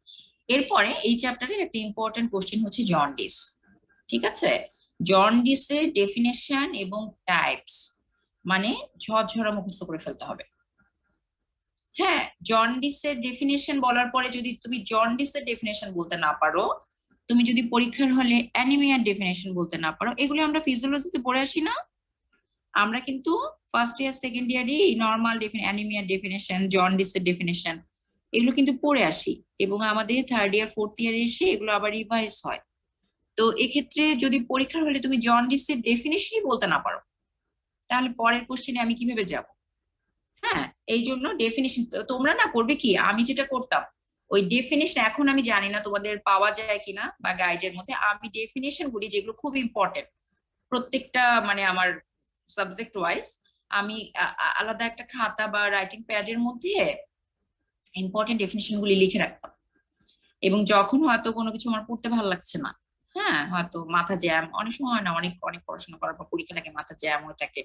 এরপরে এই চ্যাপ্টারের একটা ইম্পর্টেন্ট কোশ্চেন হচ্ছে জন্ডিস, ঠিক আছে। জন্ডিসের ডেফিনেশন এবং টাইপস মানে ঝরঝরা মুখস্থ করে ফেলতে হবে। হ্যাঁ, জন্ডিসের ডেফিনেশন বলার পরে যদি তুমি জন্ডিসের ডেফিনেশন বলতে না পারো, তুমি যদি পরীক্ষার হলে অ্যানিমিয়ার ডেফিনেশন বলতে না পারো, এগুলি আমরা ফিজিওলজিতে পড়ে আসি না। আমরা কিন্তু ফার্স্ট ইয়ার সেকেন্ড ইয়ারে নর্মাল অ্যানিমিয়ার ডেফিনেশন, জন্ডিসের ডেফিনেশন এগুলো কিন্তু পড়ে আসি, এবং আমাদের থার্ড ইয়ার ফোর্থ ইয়ারে এসে এগুলো আবার রিভাইজ হয়। তো এক্ষেত্রে যদি পরীক্ষার হলে তুমি জন্ডিসের ডেফিনেশনই বলতে না পারো, তাহলে পরের কোশ্চেনে আমি কিভাবে যাব। হ্যাঁ, এই জন্য ডেফিনেশন তোমরা না করবে কি, আমি যেটা করতাম ওই ডেফিনেশন, এখন আমি জানি না তোমাদের পাওয়া যায় কিনা বা গাইডের মধ্যে, আমি ডেফিনেশন গুলি যেগুলো খুব ইম্পর্টেন্ট প্রত্যেকটা মানে আমার সাবজেক্ট ওয়াইজ, আমি আলাদা একটা খাতা বা রাইটিং প্যাডের মধ্যে ইম্পর্টেন্ট ডেফিনেশন গুলি লিখে রাখতাম। এবং যখন হয়তো কোনো কিছু আমার পড়তে ভালো লাগছে না, হ্যাঁ হয়তো মাথা জ্যাম, অনেক সময় হয় না, অনেক অনেক পড়াশোনা করার পর পরীক্ষা লাগে মাথা জ্যাম হয়ে থাকে,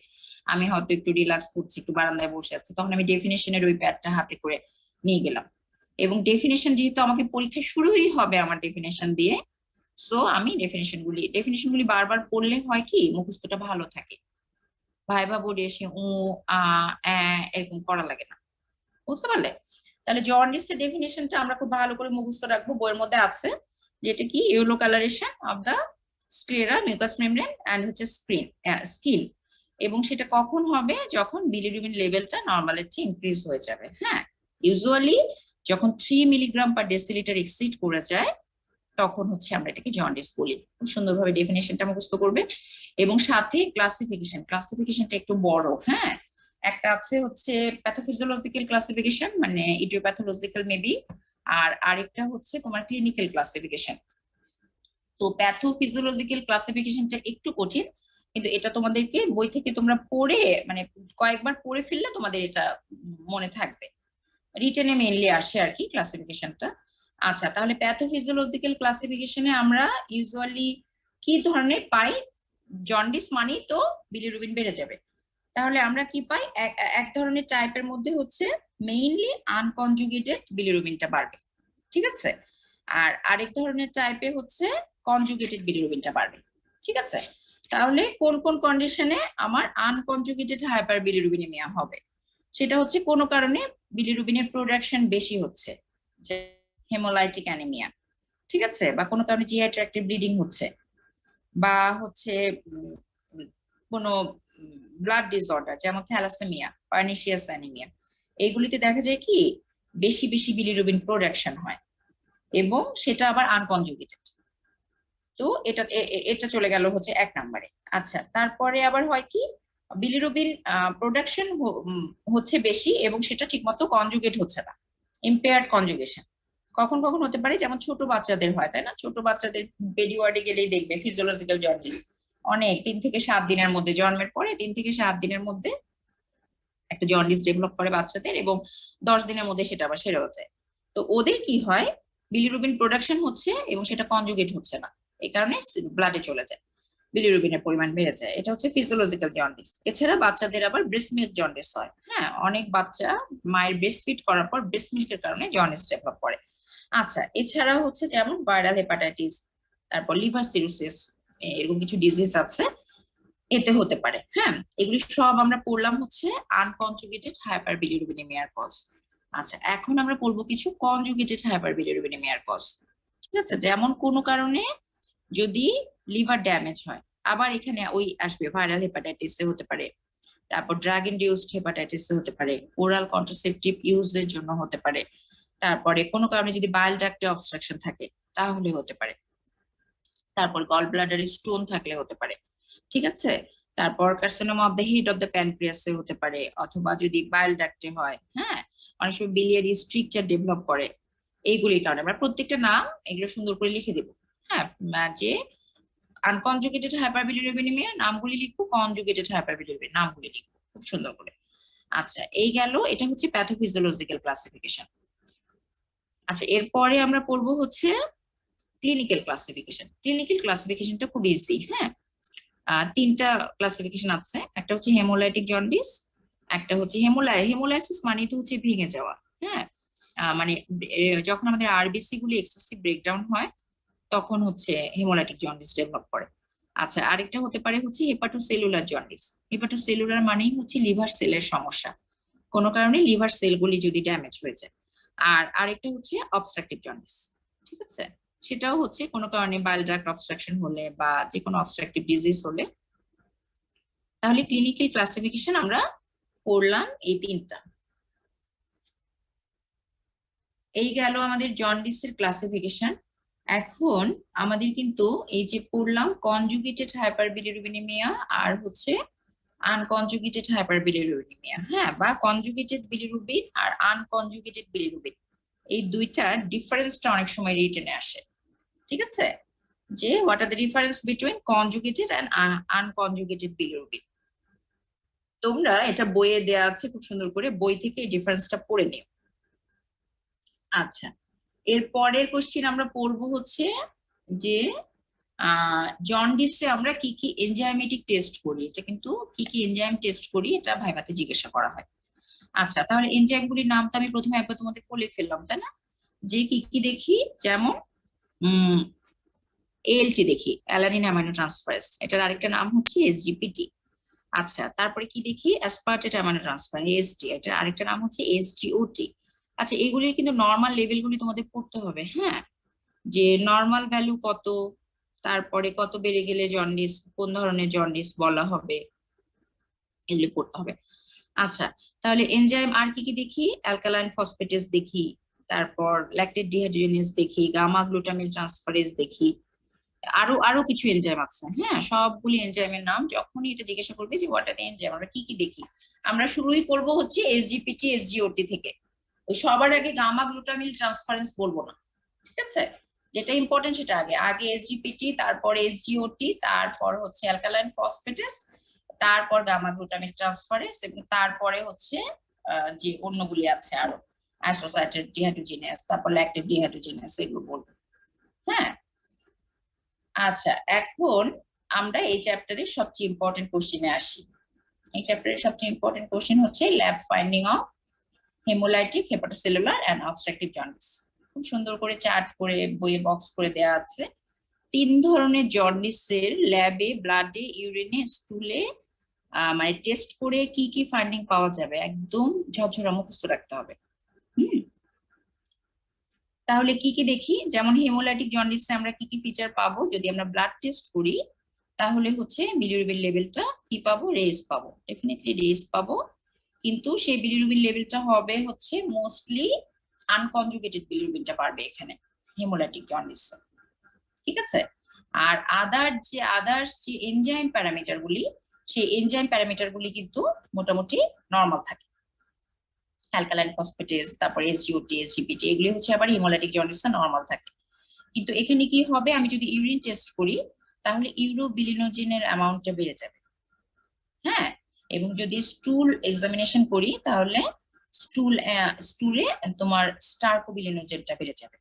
আমি হয়তো একটু রিল্যাক্স করছি, একটু বারান্দায় বসে আছি, তখন আমি ডেফিনেশনের ওই প্যাডটা হাতে করে নিয়ে গেলাম। এবং ডেফিনেশন যেহেতু আমাকে পরীক্ষা শুরুই হবে আমার ডেফিনেশন দিয়ে, সো আমি ডেফিনেশন গুলি বারবার পড়লে হয় কি মুখস্থটা ভালো থাকে, ভাইবা বোর্ডে এসে এরকম করা লাগে না, বুঝতে পারলে। তাহলে জন্ডিসের ডেফিনেশনটা আমরা খুব ভালো করে মুখস্থ রাখবো, বইয়ের মধ্যে আছে, যেটা কি yellow coloration of the sclera, mucous membrane and হচ্ছে স্কিন। এবং সেটা কখন হবে, যখন বিলিরুবিন লেভেলটা নর্মালের চেয়ে ইনক্রিজ হয়ে যাবে। হ্যাঁ, ইউজুয়ালি যখন 3 মিলিগ্রাম পার ডেসিলিটার এক্সিড করে যায়, তখন হচ্ছে আমরা এটাকে জন্ডিস বলি। খুব সুন্দরভাবে ডেফিনেশনটা মুখস্থ করবে, এবং সাথে ক্লাসিফিকেশনটা একটু বড়। হ্যাঁ, একটা আছে হচ্ছে প্যাথোফিজিওলজিক্যাল ক্লাসিফিকেশন, মানে ইডিওপ্যাথোলজিক্যাল মেবি, আর আরেকটা হচ্ছে তোমার ক্লিনিক্যাল ক্লাসিফিকেশন। তো প্যাথোফিজিওলজিক্যাল ক্লাসিফিকেশনটা একটু কঠিন, কিন্তু এটা তোমাদেরকে বই থেকে তোমরা পড়ে মানে কয়েকবার পড়ে ফেললে তোমাদের এটা মনে থাকবে, রিটেনে মেইনলি আসে আর কি ক্লাসিফিকেশনটা। আচ্ছা, তাহলে প্যাথোফিজিওলজিক্যাল ক্লাসিফিকেশনে আমরা ইউজুয়ালি কি ধরনের পাই, জন্ডিস মানেই তো বিলিরুবিন বেড়ে যাবে, তাহলে আমরা কি পাই, এক ধরনের টাইপের মধ্যে হচ্ছে মেইনলি আনকনজুগেটেড বিলিরুবিনটা বাড়বে, ঠিক আছে। আর আরেক ধরনের টাইপে হচ্ছে কনজুগেটেড বিলিরুবিনটা বাড়বে, ঠিক আছে। তাহলে কোন কোন কন্ডিশনে আমার আনকনজুগেটেড হাইপার বিলিরুবিনেমিয়া হবে, সেটা হচ্ছে কোনো কারণে বিলিরুবিনের প্রোডাকশন বেশি হচ্ছে, যে হেমোলাইটিক অ্যানিমিয়া, ঠিক আছে, বা কোনো কারণে জিআই ট্র্যাক্টে ব্লিডিং হচ্ছে, বা হচ্ছে কোনো ব্লাড ডিসঅর্ডার যেমন থ্যালাসেমিয়া, পার্নিশিয়াস অ্যানিমিয়া, এইগুলিতে দেখা যায় কি বেশি বেশি বিলিরুবিন প্রোডাকশন হয়, এবং সেটা আবার আনকনজুগেটেড। তো এটা চলে গেল হচ্ছে 1 নম্বরে। আচ্ছা, তারপরে আবার হয় কি বিলিরুবিন প্রোডাকশন হচ্ছে বেশি, এবং সেটা ঠিকমতো কনজুগেট হচ্ছে না, ইম্পেয়ার্ড কনজুগেশন। কখন কখন হতে পারে, যেমন ছোট বাচ্চাদের হয়, তাই না, ছোট বাচ্চাদের বেডি ওয়ার্ডে গেলেই দেখবে ফিজিওলজিক্যাল জন্ডিস অনেক 3 থেকে 7 দিনের মধ্যে, জন্মের পরে 3 থেকে 7 দিনের মধ্যে একটা জন্ডিস ডেভেলপ করে বাচ্চাদের, এবং 10 দিনের মধ্যে সেটা আবার সেরে হচ্ছে। তো ওদের কি হয়, বিলিরুবিন প্রোডাকশন হচ্ছে এবং সেটা কনজুগেট হচ্ছে না, এই কারণে ব্লাডে চলে যায়, বিলিরুবিনের পরিমাণ বেড়ে যায়, এটা হচ্ছে ফিজিওলজিক্যাল জন্ডিস। এছাড়া বাচ্চাদের আবার ব্রেস্ট মিল্ক জন্ডিস হয়। হ্যাঁ, অনেক বাচ্চা মায়ের ব্রেস্ট ফিড করার পর ব্রেস্ট মিল্কের কারণে জন্ডিস ডেভেলপ করে। আচ্ছা, এছাড়া হচ্ছে যেমন ভাইরাল হেপাটাইটিস, তারপর লিভার সিরোসিস, এরকম কিছু ডিজিজ আছে, এতে হতে পারে। হ্যাঁ, এগুলি সব আমরা পড়লাম হচ্ছে আনকনজুগেটেড হাইপার বিলিরুবিনেমিয়ার কজ। আচ্ছা, এখন আমরা পড়বো কিছু কনজুগেটেড হাইপার বিলিরুবিনেমিয়ার কজ। ঠিক আছে, যেমন কোনো কারণে যদি লিভার ড্যামেজ হয়, আবার এখানে ওই আসবে ভাইরাল হেপাটাইটিস হতে পারে, তারপর ড্রাগ ইনডিউসড হেপাটাইটিস হতে পারে, ওরাল কন্ট্রাসেপটিভ ইউজের জন্য হতে পারে, তারপরে কোনো কারণে যদি বাইল ডাক্টে অবস্ট্রাকশন থাকে তাহলে হতে পারে, তারপর গল ব্লাডারে স্টোন থাকলে হতে পারে। ঠিক আছে, তারপর carcinoma of the head of the প্যানক্রিয়াসে হতে পারে, অথবা যদি বাইল ডাক্টে হয়, হ্যাঁ, অনেক সময় বিলিয়ারি স্ট্রিকচার ডেভেলপ করে। এইগুলির কারণে আমরা প্রত্যেকটা নাম এগুলো সুন্দর করে লিখে দেব। হ্যাঁ, যে আনকনজুগেটেড হাইপারবিলিরুবিনিমিয়া নামগুলি লিখবো, কনজুগেটেড হাইপারবিলিরুবিন নামগুলি লিখবো খুব সুন্দর করে। আচ্ছা, এই গেল, এটা হচ্ছে প্যাথোফিজিওলজিক্যাল ক্লাসিফিকেশন। আচ্ছা, এরপরে আমরা পড়বো হচ্ছে ক্লিনিক্যাল ক্লাসিফিকেশন। ক্লিনিক্যাল ক্লাসিফিকেশনটা খুব ইজি। হ্যাঁ, তিনটা ক্লাসিফিকেশন আছে, একটা হচ্ছে হেমোলাইটিক জন্ডিস, একটা হচ্ছে হেমোলাইসিস মানে তো হচ্ছে ভেঙে যাওয়া। হ্যাঁ, মানে যখন আমাদের আরবিসি গুলি এক্সেসিভ ব্রেকডাউন হয় তখন হচ্ছে হেমোলাইটিক জন্ডিস ডেভেলপ করে। আচ্ছা, আরেকটা হতে পারে হচ্ছে হেপাটোসেলুলার জন্ডিস। হেপাটোসেলুলার মানেই হচ্ছে লিভার সেলের সমস্যা, কোনো কারণে লিভার সেলগুলি যদি ড্যামেজ হয়ে যায়। আর আরেকটা হচ্ছে অবস্ট্রাকটিভ জন্ডিস। ঠিক আছে, সেটাও হচ্ছে কোনো কারণে বাইল ডাক্ট অবস্ট্রাকশন হলে বা যে কোনো অবস্ট্রাকটিভ ডিজিজ হলে। তাহলে ক্লিনিক্যাল ক্লাসিফিকেশন আমরা পড়লাম এই তিনটা। এই গেল আমাদের জন্ডিসের ক্লাসিফিকেশন। এখন আমাদের কিন্তু এই যে পড়লাম কনজুগেটেড হাইপারবিলিরুবিনিমিয়া আর হচ্ছে আনকনজুগেটেড হাইপারবিলিরুবিনিমিয়া, হ্যাঁ, বা কনজুগেটেড বিলিরুবিন আর আনকনজুগেটেড বিলিরুবিন, এই দুইটা ডিফারেন্সটা অনেক সময় রিটেনে আসে। ঠিক আছে, যে what are the difference between conjugated and unconjugated bilirubin. তোমরা এটা বইয়ে দেয়া আছে খুব সুন্দর করে, বই থেকে এই ডিফারেন্সটা পড়ে নিও। আচ্ছা, এর পরের কোশ্চেন আমরা পড়বো হচ্ছে যে জন্ডিসে আমরা কি কি এনজাইমেটিক টেস্ট করি, এটা কিন্তু কি কি এনজাইম টেস্ট করি এটা ভাইভাতে জিজ্ঞাসা করা হয়। আচ্ছা, তাহলে এনজাইম গুলির নাম তো আমি প্রথমে একবার তোমাদের বলে ফেললাম, তাই না, যে কি কি দেখি, যেমন এএলটি দেখি, অ্যালানিন অ্যামাইনো ট্রান্সফারেজ, এটার আরেকটা নাম হচ্ছে এসজিপিটি। আচ্ছা, তারপরে কি দেখি, অ্যাসপার্টেট অ্যামাইনো ট্রান্সফার এএসটি, এটার আরেকটা নাম হচ্ছে এসজিওটি। আচ্ছা, এগুলির কিন্তু নর্মাল লেভেলগুলি তোমাদের পড়তে হবে। হ্যাঁ, যে নর্মাল ভ্যালু কত, তারপরে কত বেড়ে গেলে জন্ডিস, কোন ধরনের জন্ডিস বলা হবে, এগুলি পড়তে হবে। আচ্ছা, তাহলে এনজাইম আর কি কি দেখি, অ্যালকালাইন ফসফেটেজ দেখি, তারপর ল্যাকটেট ডিহাইড্রোজেনেজ দেখি, গামা গ্লুটামিল ট্রান্সফারেজ দেখি, আরো আরো কিছু এনজাইম আছে। হ্যাঁ, সবগুলি এনজাইমের নাম যখনই এটা জিজ্ঞাসা করবে যে হোয়াট আর দ্য এনজাইম, আমরা কি কি দেখি, আমরা শুরুই করব হচ্ছে এসজিপিটি এসজিওটি থেকে। ওই সবার আগে গামা গ্লুটামিল ট্রান্সফারেন্স বলবো না, ঠিক আছে, যেটা ইম্পর্টেন্ট সেটা আগে আগে এসজিপিটি, তারপর এসজিওটি, তারপর হচ্ছে অ্যালকালাইন ফসফেটেস, তারপর গামা গ্লুটামিল ট্রান্সফারেন্স, এবং তারপরে হচ্ছে যে অন্যগুলি আছে আরো, অ্যাসোসিয়েটেড ডিহাইড্রোজেনেস, তারপর ল্যাকটেট ডিহাইড্রোজেনেস, এগুলো বলবো। হ্যাঁ, আচ্ছা, এখন আমরা এই চ্যাপ্টারের সবচেয়ে ইম্পর্টেন্ট কোশ্চেনে আসি। এই চ্যাপ্টারের সবচেয়ে ইম্পর্টেন্ট কোশ্চেন হচ্ছে lab finding of haemolytic hepatocellular and obstructive jaundice. খুব সুন্দর করে চার্ট করে বইয়ে বক্স করে দেয়া আছে। 3 ধরনের জন্ডিসের ল্যাবে, ব্লাডে, ইউরিনে, স্টুলে মানে টেস্ট করে কি কি ফাইন্ডিং পাওয়া যাবে একদম ঝরঝরা মুখস্থ রাখতে হবে। তাহলে কি কি দেখি, যেমন হেমোলাইটিক জন্ডিসে আমরা কি কি ফিচার পাবো, যদি আমরা ব্লাড টেস্ট করি তাহলে হচ্ছে বিলিরুবিন লেভেলটা কি পাবো, রেজ পাবো, ডেফিনেটলি রেজ পাবো, কিন্তু সেই বিলিরুবিন লেভেলটা হবে হচ্ছে মোস্টলি আনকনজুগেটেড বিলিরুবিনটা পারবে এখানে হেমোলাইটিক জন্ডিস। ঠিক আছে, আর আদার্স যে এনজাইম প্যারামিটার গুলি, সেই এনজাইম প্যারামিটার গুলি কিন্তু মোটামুটি নরমাল থাকে। অ্যালকালাইন ফসফেটেজ, তারপর এসজিওটি, এসজিপিটি, এগুলি হচ্ছে আবার হিমোলাইটিক জন্ডিসে নরমাল থাকে। কিন্তু এখানে কি হবে, আমি যদি ইউরিন টেস্ট করি তাহলে ইউরোবিলিনোজেনের অ্যামাউন্টটা বেড়ে যাবে। হ্যাঁ, এবং যদি স্টুল এক্সামিনেশন করি তাহলে স্টুলে তোমার স্টারকোবিলিনোজেনটা বেড়ে যাবে।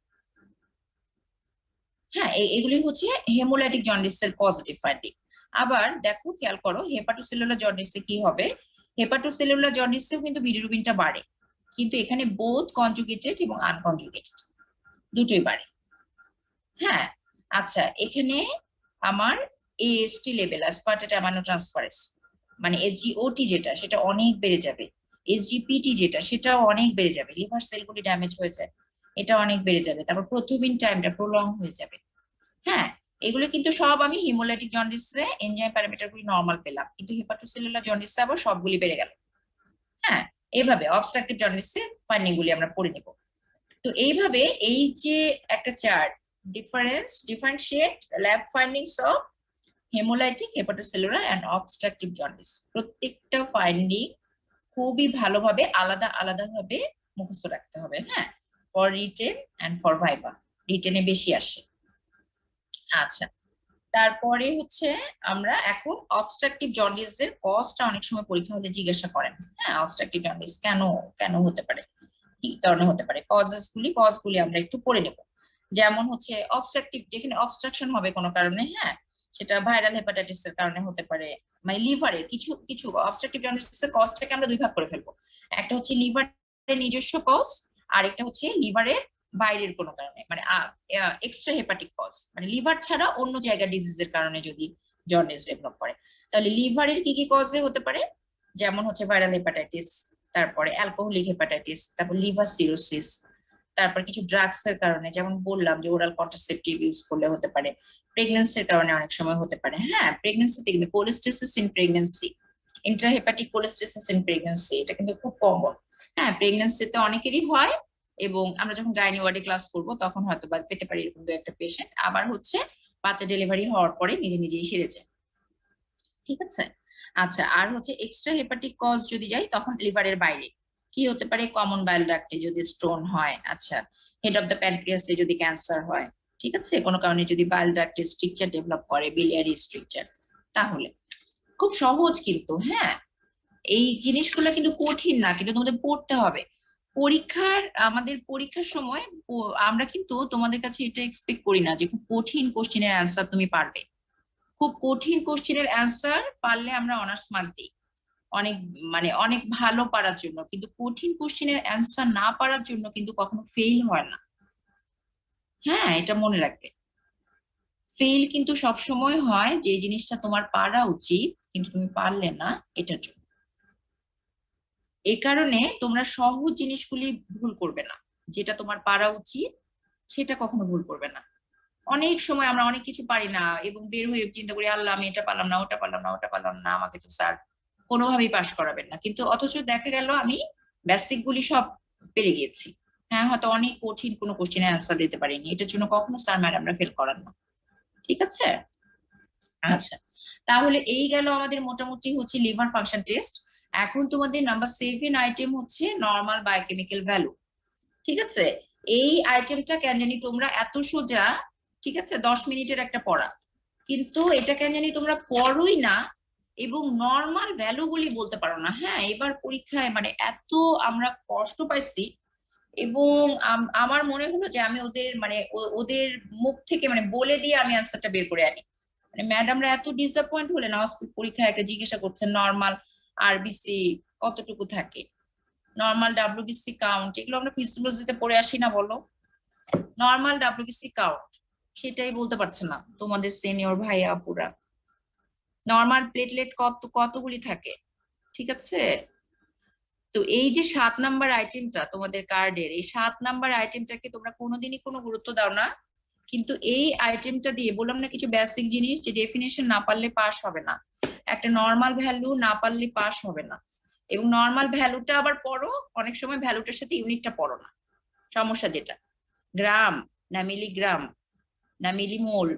হ্যাঁ, এগুলি হচ্ছে হেমোলাইটিক জন্ডিসের পজিটিভ ফাইন্ডিং। আবার দেখো, খেয়াল করো, হেপাটোসেলুলার জন্ডিসে কি হবে, হেপাটোসেলুলার জন্ডিসেও কিন্তু বিলিরুবিনটা বাড়ে, কিন্তু এখানে বোথ কনজুগেটেড এবং আনকনজুগেটেড দুটোই বাড়ে। হ্যাঁ, আচ্ছা, এখানে আমার AST level, aspartate amino transferase, মানে এসজিওটি যেটা, সেটা অনেক বেড়ে যাবে, এসজিপিটি যেটা সেটাও অনেক বেড়ে যাবে, লিভার সেলগুলি ড্যামেজ হয়ে যায়, এটা অনেক বেড়ে যাবে। তারপর প্রথমিন টাইমটা প্রলং হয়ে যাবে। হ্যাঁ, এগুলো কিন্তু সব আমি হিমোলাইটিক জন্ডিসে এনজাইম প্যারামিটার গুলি নরমাল পেলাম, কিন্তু হেপাটোসেলুলার জন্ডিসে আবার সবগুলি বেড়ে গেল। হ্যাঁ, এইভাবে অবস্ট্রাকটিভ জন্ডিসে ফাইন্ডিং গুলি আমরা পড়ে নিব। তো এইভাবে এই যে একটা chart, differentiate lab findings of haemolytic, hepatocellular and obstructive jaundice, প্রত্যেকটা ফাইন্ডিং খুবই ভালোভাবে আলাদা আলাদা ভাবে মুখস্থ রাখতে হবে। হ্যাঁ, for written and for viva, রিটেনে বেশি আসে। আচ্ছা, তারপরে হচ্ছে আমরা এখন অবস্ট্রাকটিভ জন্ডিস এর কজটা অনেক সময় পরীক্ষা হলে জিজ্ঞাসা করেন। হ্যাঁ, অবস্ট্রাকটিভ জন্ডিস কেন কেন হতে পারে, কি কারণে হতে পারে, কজগুলি আমরা একটু পড়ে নেব। যেমন হচ্ছে অবস্ট্রাকটিভ, যেখানে অবস্ট্রাকশন হবে কোনো কারণে, হ্যাঁ, সেটা ভাইরাল হেপাটাইটিস এর কারণে হতে পারে, মানে লিভারের কিছু কিছু অবস্ট্রাকটিভ জন্ডিসের কজটাকে আমরা দুই ভাগ করে ফেলবো। একটা হচ্ছে লিভারের নিজস্ব কজ, আর একটা হচ্ছে লিভারের বাইরের কোনো কারণে, মানে এক্সট্রা হেপাটিক কজ, মানে লিভার ছাড়া অন্য জায়গার ডিজিজের কারণে যদি জন্ডিস ডেভেলপ করে, তাহলে লিভারের কি কি কজে হতে পারে, যেমন হচ্ছে ভাইরাল হেপাটাইটিস, তারপরে অ্যালকোহলিক হেপাটাইটিস, তারপর লিভার সিরোসিস, তারপর কিছু ড্রাগস এর কারণে, যেমন বললাম যে ওরাল কন্ট্রাসেপটিভ ইউজ করলে হতে পারে, প্রেগন্যান্সির কারণে অনেক সময় হতে পারে। হ্যাঁ, প্রেগন্যান্সিতে কিন্তু cholestasis in pregnancy, intrahepatic cholestasis in pregnancy, এটা কিন্তু খুব কমন। হ্যাঁ, প্রেগন্যান্সিতে অনেকেরই হয়, এবং আমরা যখন গাইনি ওয়ার্ডে ক্লাস করব তখন হয়তো বা পেতে পারি এরকম দু একটা পেশেন্ট। আবার হচ্ছে বাচ্চা ডেলিভারি হওয়ার পরে নিজে নিজেই সেরে যায়। ঠিক আছে। আচ্ছা, আর হচ্ছে এক্সট্রা হেপাটিক কজ যদি যাই, তখন লিভারের বাইরে কি হতে পারে, কমন বাইল ডাক্টে যদি স্টোন হয়, আচ্ছা, হেড অফ দ্য প্যানক্রিয়াসে যদি ক্যান্সার হয়, ঠিক আছে, কোনো কারণে যদি বাইল ডাক্টে স্ট্রিকচার ডেভেলপ করে, বিলিয়ারি স্ট্রিকচার, তাহলে খুব সহজ কিন্তু। হ্যাঁ, এই জিনিসগুলো কিন্তু কঠিন না, কিন্তু তোমাদের পড়তে হবে। আমাদের পরীক্ষার সময় আমরা কিন্তু তোমাদের কাছে এটা এক্সপেক্ট করি না যে খুব কঠিন কোশ্চেনের অ্যান্সার তুমি পারবে। খুব কঠিন কোশ্চেনের অ্যান্সার পারলে আমরা অনার্স মার্ক দিই অনেক, মানে অনেক ভালো পারার জন্য, কিন্তু কঠিন কোশ্চেনের অ্যান্সার না পারার জন্য কিন্তু কখনো ফেল হয় না। হ্যাঁ, এটা মনে রাখবে। ফেল কিন্তু সব সময় হয় যে জিনিসটা তোমার পারা উচিত কিন্তু তুমি পারলে না, এটার জন্য। এই কারণে তোমরা সহজ জিনিসগুলি ভুল করবে না, যেটা তোমার পারা উচিত সেটা কখনো ভুল করবে না। অনেক সময় আমরা অনেক কিছু পারি না এবং বের হয়ে চিন্তা করি, আল্লাহ আমি এটা পারলাম না, ওটা পারলাম না, ওটা পারলাম না, আমাকে তো স্যার কোনোভাবেই পাশ করাবেন না, কিন্তু অথচ দেখা গেল আমি বেসিক গুলি সব পেরে গিয়েছি। হ্যাঁ, হয়তো অনেক কঠিন কোনো কোশ্চেনের অ্যান্সার দিতে পারিনি, এটার জন্য কখনো স্যার ম্যাডামরা ফেল করান না। ঠিক আছে। আচ্ছা, তাহলে এই গেল আমাদের মোটামুটি হচ্ছে লিভার ফাংশন টেস্ট। এখন তোমাদের নাম্বার 7 আইটেম হচ্ছে নর্মাল বায়োকেমিক্যাল ভ্যালু। ঠিক আছে, এই আইটেমটা কেন জানি তোমরা এত সোজা, ঠিক আছে, 10 মিনিটের একটা পড়া, কিন্তু এটা কেন জানি তোমরা পড়োই না এবং নর্মাল ভ্যালু গুলি বলতে পারো না। হ্যাঁ, এবার পরীক্ষায় মানে এত আমরা কষ্ট পাইছি, এবং আমার মনে হলো যে আমি ওদের মানে ওদের মুখ থেকে মানে বলে দিয়ে আমি আনসারটা বের করে আনি। মানে ম্যাডামরা এত ডিসঅ্যাপয়েন্ট হলেন, পরীক্ষায় একটা জিজ্ঞাসা করছেন নর্মাল আরবিসি কতটুকু থাকে, নর্মাল ডাব্লিউবিসি কাউন্ট, এগুলো আমরা ফিজিওলজিতে পড়ে আসি না বলো, নর্মাল ডাব্লিউবিসি কাউন্ট সেটাই বলতে পারছে না তোমাদের সিনিয়র ভাইয়া আপুরা। নর্মাল প্লেটলেট কতগুলি থাকে, ঠিক আছে। তো এই যে 7 নাম্বার আইটেমটা তোমাদের কার্ডের, এই 7 নাম্বার আইটেমটাকে তোমরা কোনোদিনই কোনো গুরুত্ব দাও না, কিন্তু এই আইটেমটা দিয়ে বললাম না কিছু বেসিক জিনিস, যে ডেফিনেশন না পারলে পাস হবে না, একটা নর্মাল ভ্যালু না পারলে পাস হবে না, এবং নর্মাল ভ্যালুটা আবার পড়ো, অনেক সময় ভ্যালুটার সাথে ইউনিটটা পড়ো না। সমস্যা যেটা, গ্রাম না মিলিগ্রাম না মিলিমোল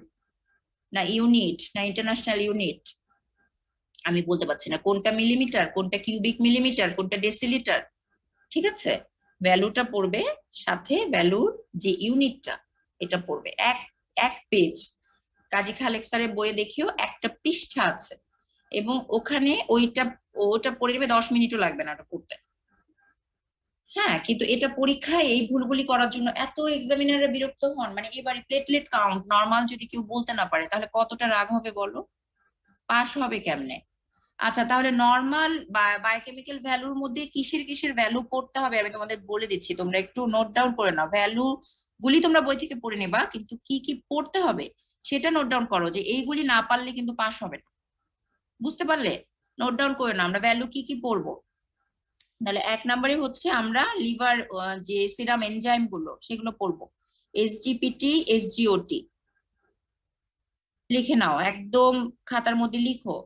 না ইউনিট না ইন্টারন্যাশনাল ইউনিট, আমি বলতে পারছি না কোনটা মিলিমিটার, কোনটা কিউবিক মিলিমিটার, কোনটা ডেসিলিটার। ঠিক আছে, ভ্যালুটা পড়বে, সাথে ভ্যালুর যে ইউনিটটা এটা পড়বে। এক এক পেজ কাজী খালেক স্যারের বইয়ে দেখিও একটা পৃষ্ঠা আছে, এবং ওখানে ওটা পড়ে নেবে, 10 মিনিটও লাগবে না ওটা পড়তে। হ্যাঁ, কিন্তু এটা পরীক্ষায় এই ভুলগুলি করার জন্য এত এক্সামিনাররা বিরক্ত হন, মানে এবারে প্লেটলেট কাউন্ট নর্মাল যদি কেউ বলতে না পারে তাহলে কতটা রাগ হবে বলো, পাস হবে কেমনে। আচ্ছা, তাহলে নর্মাল বায়োকেমিক্যাল ভ্যালুর মধ্যে কিসের কিসের ভ্যালু পড়তে হবে আমি তোমাদের বলে দিচ্ছি, তোমরা একটু নোট ডাউন করে নাও। ভ্যালু গুলি তোমরা বই থেকে পড়ে নেবা, কিন্তু কি কি পড়তে হবে সেটা নোট ডাউন করো, যে এইগুলি না পারলে কিন্তু পাস হবে না। বুঝতে পারলে? নোট ডাউন করে নাও আমরা ভ্যালু কি কি পড়বো। তাহলে 1 নম্বরে হচ্ছে আমরা লিভার যে সিরাম এনজাইম গুলো সেগুলো পড়বো, এসজিপিটি, এসজিওটি। লিখে নাও, একদম খাতার মধ্যে লিখো।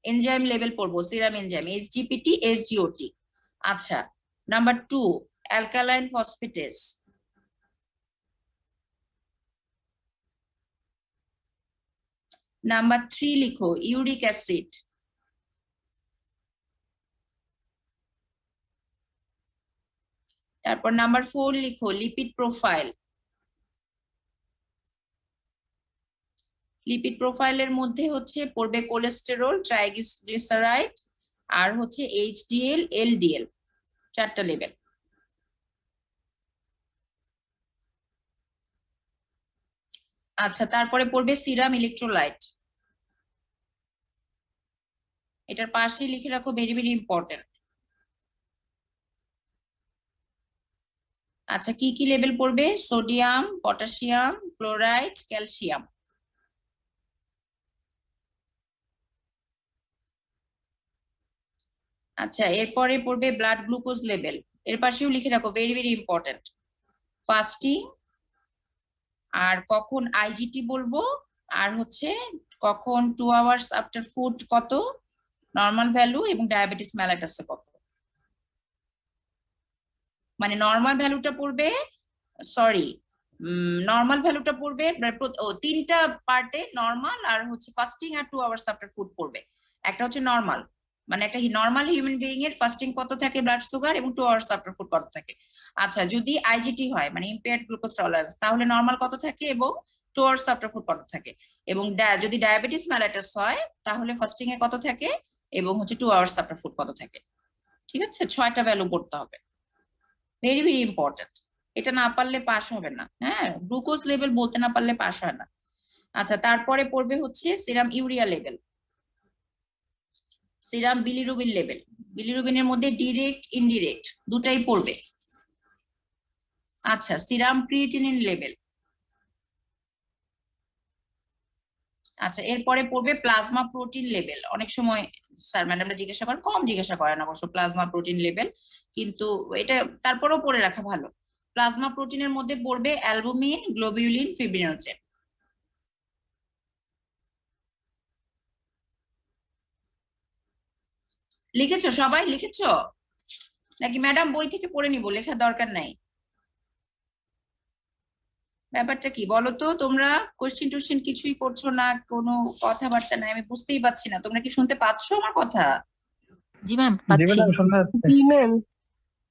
এনজাইম লেভেল পড়বো, সিরাম এনজাইম, এসজিপিটি, এসজিওটি। আচ্ছা, নাম্বার 2 অ্যালকালাইন ফসফেটেস। নাম্বার 3 লিখো ইউরিক অ্যাসিড। তারপর নাম্বার 4 লিখো লিপিড প্রোফাইল। লিপিড প্রোফাইলের মধ্যে হচ্ছে পড়বে কোলেস্টেরল, ট্রাইগ্লিসারাইড, আর হচ্ছে এইচডিএল, এলডিএল, 4টা লেভেল। আচ্ছা, তারপরে পড়বে সিরাম ইলেকট্রোলাইট। এটার পাশে লিখে রাখো, ভেরি ভেরি ইম্পর্টেন্ট। আচ্ছা, কি কি লেভেল পড়বে? Sodium, potassium, chloride, calcium. আচ্ছা, এরপরে পড়বে ব্লাড গ্লুকোজ লেভেল। এর পাশেও লিখে রাখো, ভেরি ভেরি ইম্পর্টেন্ট। ফাস্টিং, আর কখন আইজিটি বলবো, আর হচ্ছে কখন 2 আওয়ার্স আফটার ফুড কত, নর্মাল ভ্যালু, এবং ডায়াবেটিস মেলাইটাসে কত। মানে নর্মাল ভ্যালুটা পড়বে, সরি, নর্মাল ভ্যালুটা পড়বে 3টা পার্টে, নর্মাল আর হচ্ছে ফাস্টিং আর 2 আওয়ার্স আফটার ফুড পড়বে। একটা হচ্ছে নর্মাল, মানে একটা নর্মাল হিউম্যান বিইং এর ফাস্টিং কত থাকে ব্লাড সুগার, এবং 2 আওয়ার্স আফটার ফুড কত থাকে। আচ্ছা, যদি আইজিটি হয় মানে ইম্পেয়ার্ড গ্লুকোজ টলারেন্স, তাহলে নর্মাল কত থাকে এবং 2 আওয়ার্স আফটার ফুড কত থাকে। এবং যদি ডায়াবেটিস মেলাইটাস হয় তাহলে ফাস্টিং এ কত থাকে এবং হচ্ছে 2 আওয়ার্স আফটার ফুড কত থাকে। ঠিক আছে, 6টা ভ্যালু পড়তে হবে, ভেরি ভেরি ইম্পর্টেন্ট। এটা না পারলে পাস হবে না, হ্যাঁ, গ্লুকোজ লেভেল বলতে না পারলে পাস হয় না। আচ্ছা, তারপরে পড়বে হচ্ছে serum urea level, serum bilirubin level. বিলিরুবিনের মধ্যে ডিরেক্ট, ইনডিরেক্ট দুটাই পড়বে। আচ্ছা, সিরাম ক্রিয়েটিনিন লেভেল। আচ্ছা, এরপরে পড়বে প্লাজমা প্রোটিন লেভেল। অনেক সময় স্যার ম্যাডামরা জিজ্ঞাসা করেন, কম জিজ্ঞাসা করেন অবশ্য, প্লাজমা প্রোটিন লেভেল, কিন্তু এটা তারপরেও পড়ে রাখা ভালো। প্লাজমা প্রোটিনের মধ্যে পড়বে অ্যালবুমিন, গ্লোবিউলিন, ফিব্রিনোজেন। লিখেছো সবাই? লিখেছো নাকি ম্যাডাম বই থেকে পড়ে নিবো? লেখার দরকার নাই। ব্যাপারটা কি বলো তো? তোমরা কোশ্চেন টোশ্চেন কিছুই করছো না, কোনো কথাবার্তা নাই, আমি বুঝতেই পারছি না। তোমরা কি শুনতে পাচ্ছো আমার কথা? জি ম্যাম, জি পাচ্ছি। ম্যাডাম, শুনতে পাচ্ছি। জি ম্যাম।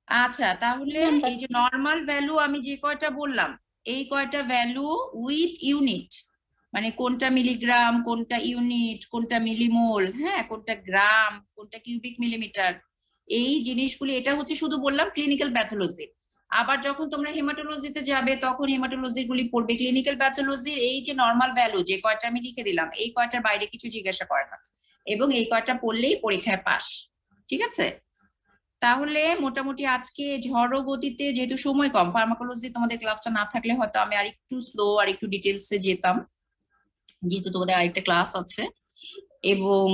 আচ্ছা, তাহলে এই যে নর্মাল ভ্যালু আমি যে কয়টা বললাম, এই কয়টা ভ্যালু উইথ ইউনিট, মানে কোনটা মিলিগ্রাম, কোনটা ইউনিট, কোনটা মিলিমোল, হ্যাঁ, কোনটা গ্রাম, কোনটা কিউবিক মিলিমিটার, এই জিনিসগুলি। এটা হচ্ছে শুধু বললাম ক্লিনিক্যাল প্যাথোলজি। আবার যখন তোমরা হেমাটোলজিতে যাবে তখন হেমাটোলজি গুলি পড়বে। ক্লিনিক্যাল প্যাথোলজির এই যে নর্মাল ভ্যালু যে কয়টা আমি লিখে দিলাম, এই কয়টার বাইরে কিছু জিজ্ঞাসা করে না, এবং এই কয়টা পড়লেই পরীক্ষায় পাস। ঠিক আছে, তাহলে মোটামুটি আজকে ঝড়ো গতিতে, যেহেতু সময় কম, ফার্মাকোলজি তোমাদের ক্লাসটা না থাকলে হয়তো আমি আরেকটু স্লো আর একটু ডিটেলসে যেতাম, যেহেতু তোমাদের আরেকটা ক্লাস আছে, এবং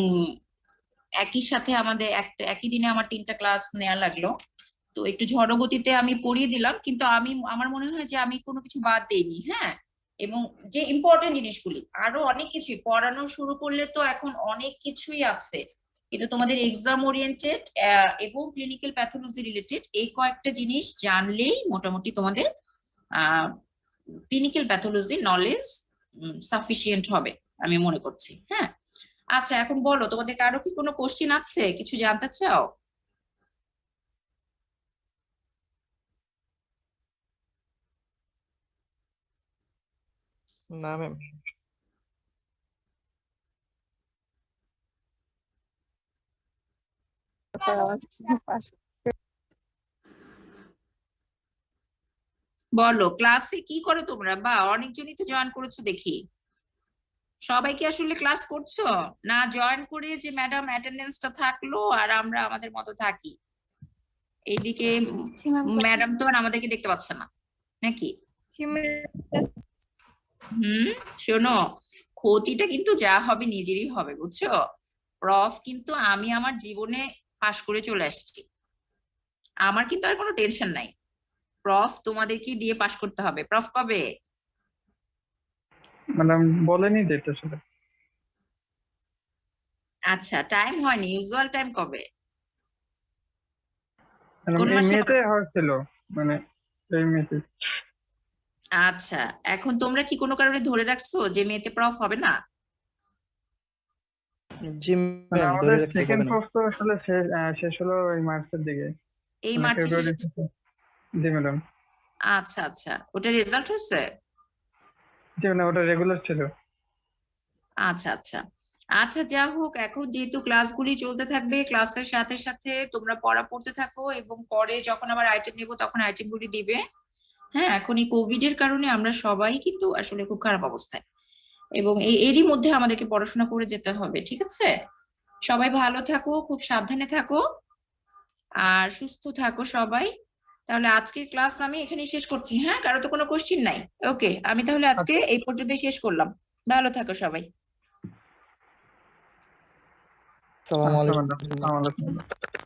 একই সাথে আমাদের একই দিনে আমার 3টা ক্লাস নেওয়া লাগলো। তো একটু ঝড়ো গতিতে আমি পড়িয়ে দিলাম, কিন্তু আমার মনে হয় যে আমি কোনো কিছু বাদ দেইনি, হ্যাঁ। এবং যে ইম্পর্টেন্ট জিনিসগুলি, আরো অনেক কিছুই পড়ানো শুরু করলে তো এখন অনেক কিছুই আছে, কিন্তু তোমাদের এক্সাম ওরিয়েন্টেড এবং ক্লিনিক্যাল প্যাথোলজি রিলেটেড এই কয়েকটা জিনিস জানলেই মোটামুটি তোমাদের ক্লিনিক্যাল প্যাথোলজি নলেজ সাফিসিয়েন্ট হবে আমি মনে করছি, হ্যাঁ। আচ্ছা, এখন বলো, তোমাদের কারো কি কোনো কোশ্চিন আছে, কিছু জানতে চাও? না ম্যাম। বলো, ক্লাসে কি করো তোমরা? বা অনেকজনই তো জয়েন করেছো দেখি। সবাই কি আসলে ক্লাস করছো, না জয়েন করে যে ম্যাডাম অ্যাটেন্ডেন্সটা থাকলো আর আমরা আমাদের মতো থাকি? এইদিকে ম্যাডাম তো আর আমাদেরকে দেখতে পাচ্ছে না নাকি? শোনো, ক্ষতিটা কিন্তু যা হবে নিজেরই হবে, বুঝছো? প্রফ কিন্তু আমি আমার জীবনে পাশ করে চলে আসছি। আমার কিন্তু আর কোনো টেনশন নাই। প্রফ তোমাদেরকে দিয়ে পাশ করতে হবে। প্রফ কবে? ম্যাডাম বলেনি ডেট আসলে। আচ্ছা, টাইম হয়নি। ইউজুয়াল টাইম কবে? ম্যাডাম কোন এই মাসে? মেতে হয়েছিল, মানে এই মেতে। আচ্ছা, এখন তোমরা কি কোনো কারণে ধরে রাখছো যে মেতে প্রফ হবে না? জি মানে ম্যাম, আমাদের ধরে রাখছি সেকেন্ড হবে না। কোর্স তো আসলে শেষ হলো ওই মার্চের দিকে, এই মানে মার্চে শেষ ফেব্রুয়ারি হচ্ছে? থেকে। জি ম্যাডাম। আচ্ছা আচ্ছা, ওটা রেজাল্ট হচ্ছে? জি ম্যাডাম, ওটা রেগুলার ছিল। আচ্ছা আচ্ছা আচ্ছা, যা হোক, এখন যেহেতু ক্লাসগুলি চলতে থাকবে, ক্লাসের সাথে সাথে তোমরা পড়া পড়তে থাকো, এবং পরে যখন আবার আইটেম নিব তখন আইটেমগুলি দিবে। হ্যাঁ, এখন এই কোভিড এর কারণে আমরা সবাই কিন্তু আসলে খুব খারাপ অবস্থায়, এবং এরই মধ্যে আমাদেরকে পড়াশোনা করে যেতে হবে, ঠিক আছে? সবাই ভালো থাকো, খুব সাবধানে থাকো, আর সুস্থ থাকো সবাই। তাহলে আজকের ক্লাস আমি এখানেই শেষ করছি। হ্যাঁ, কারো তো কোনো কোশ্চিন নাই? ওকে, আমি তাহলে আজকে এই পর্যন্তই শেষ করলাম। ভালো থাকো সবাই। আসসালামু আচ্ছা আলাইকুম। ম্যাডাম, আসসালামু আলাইকুম।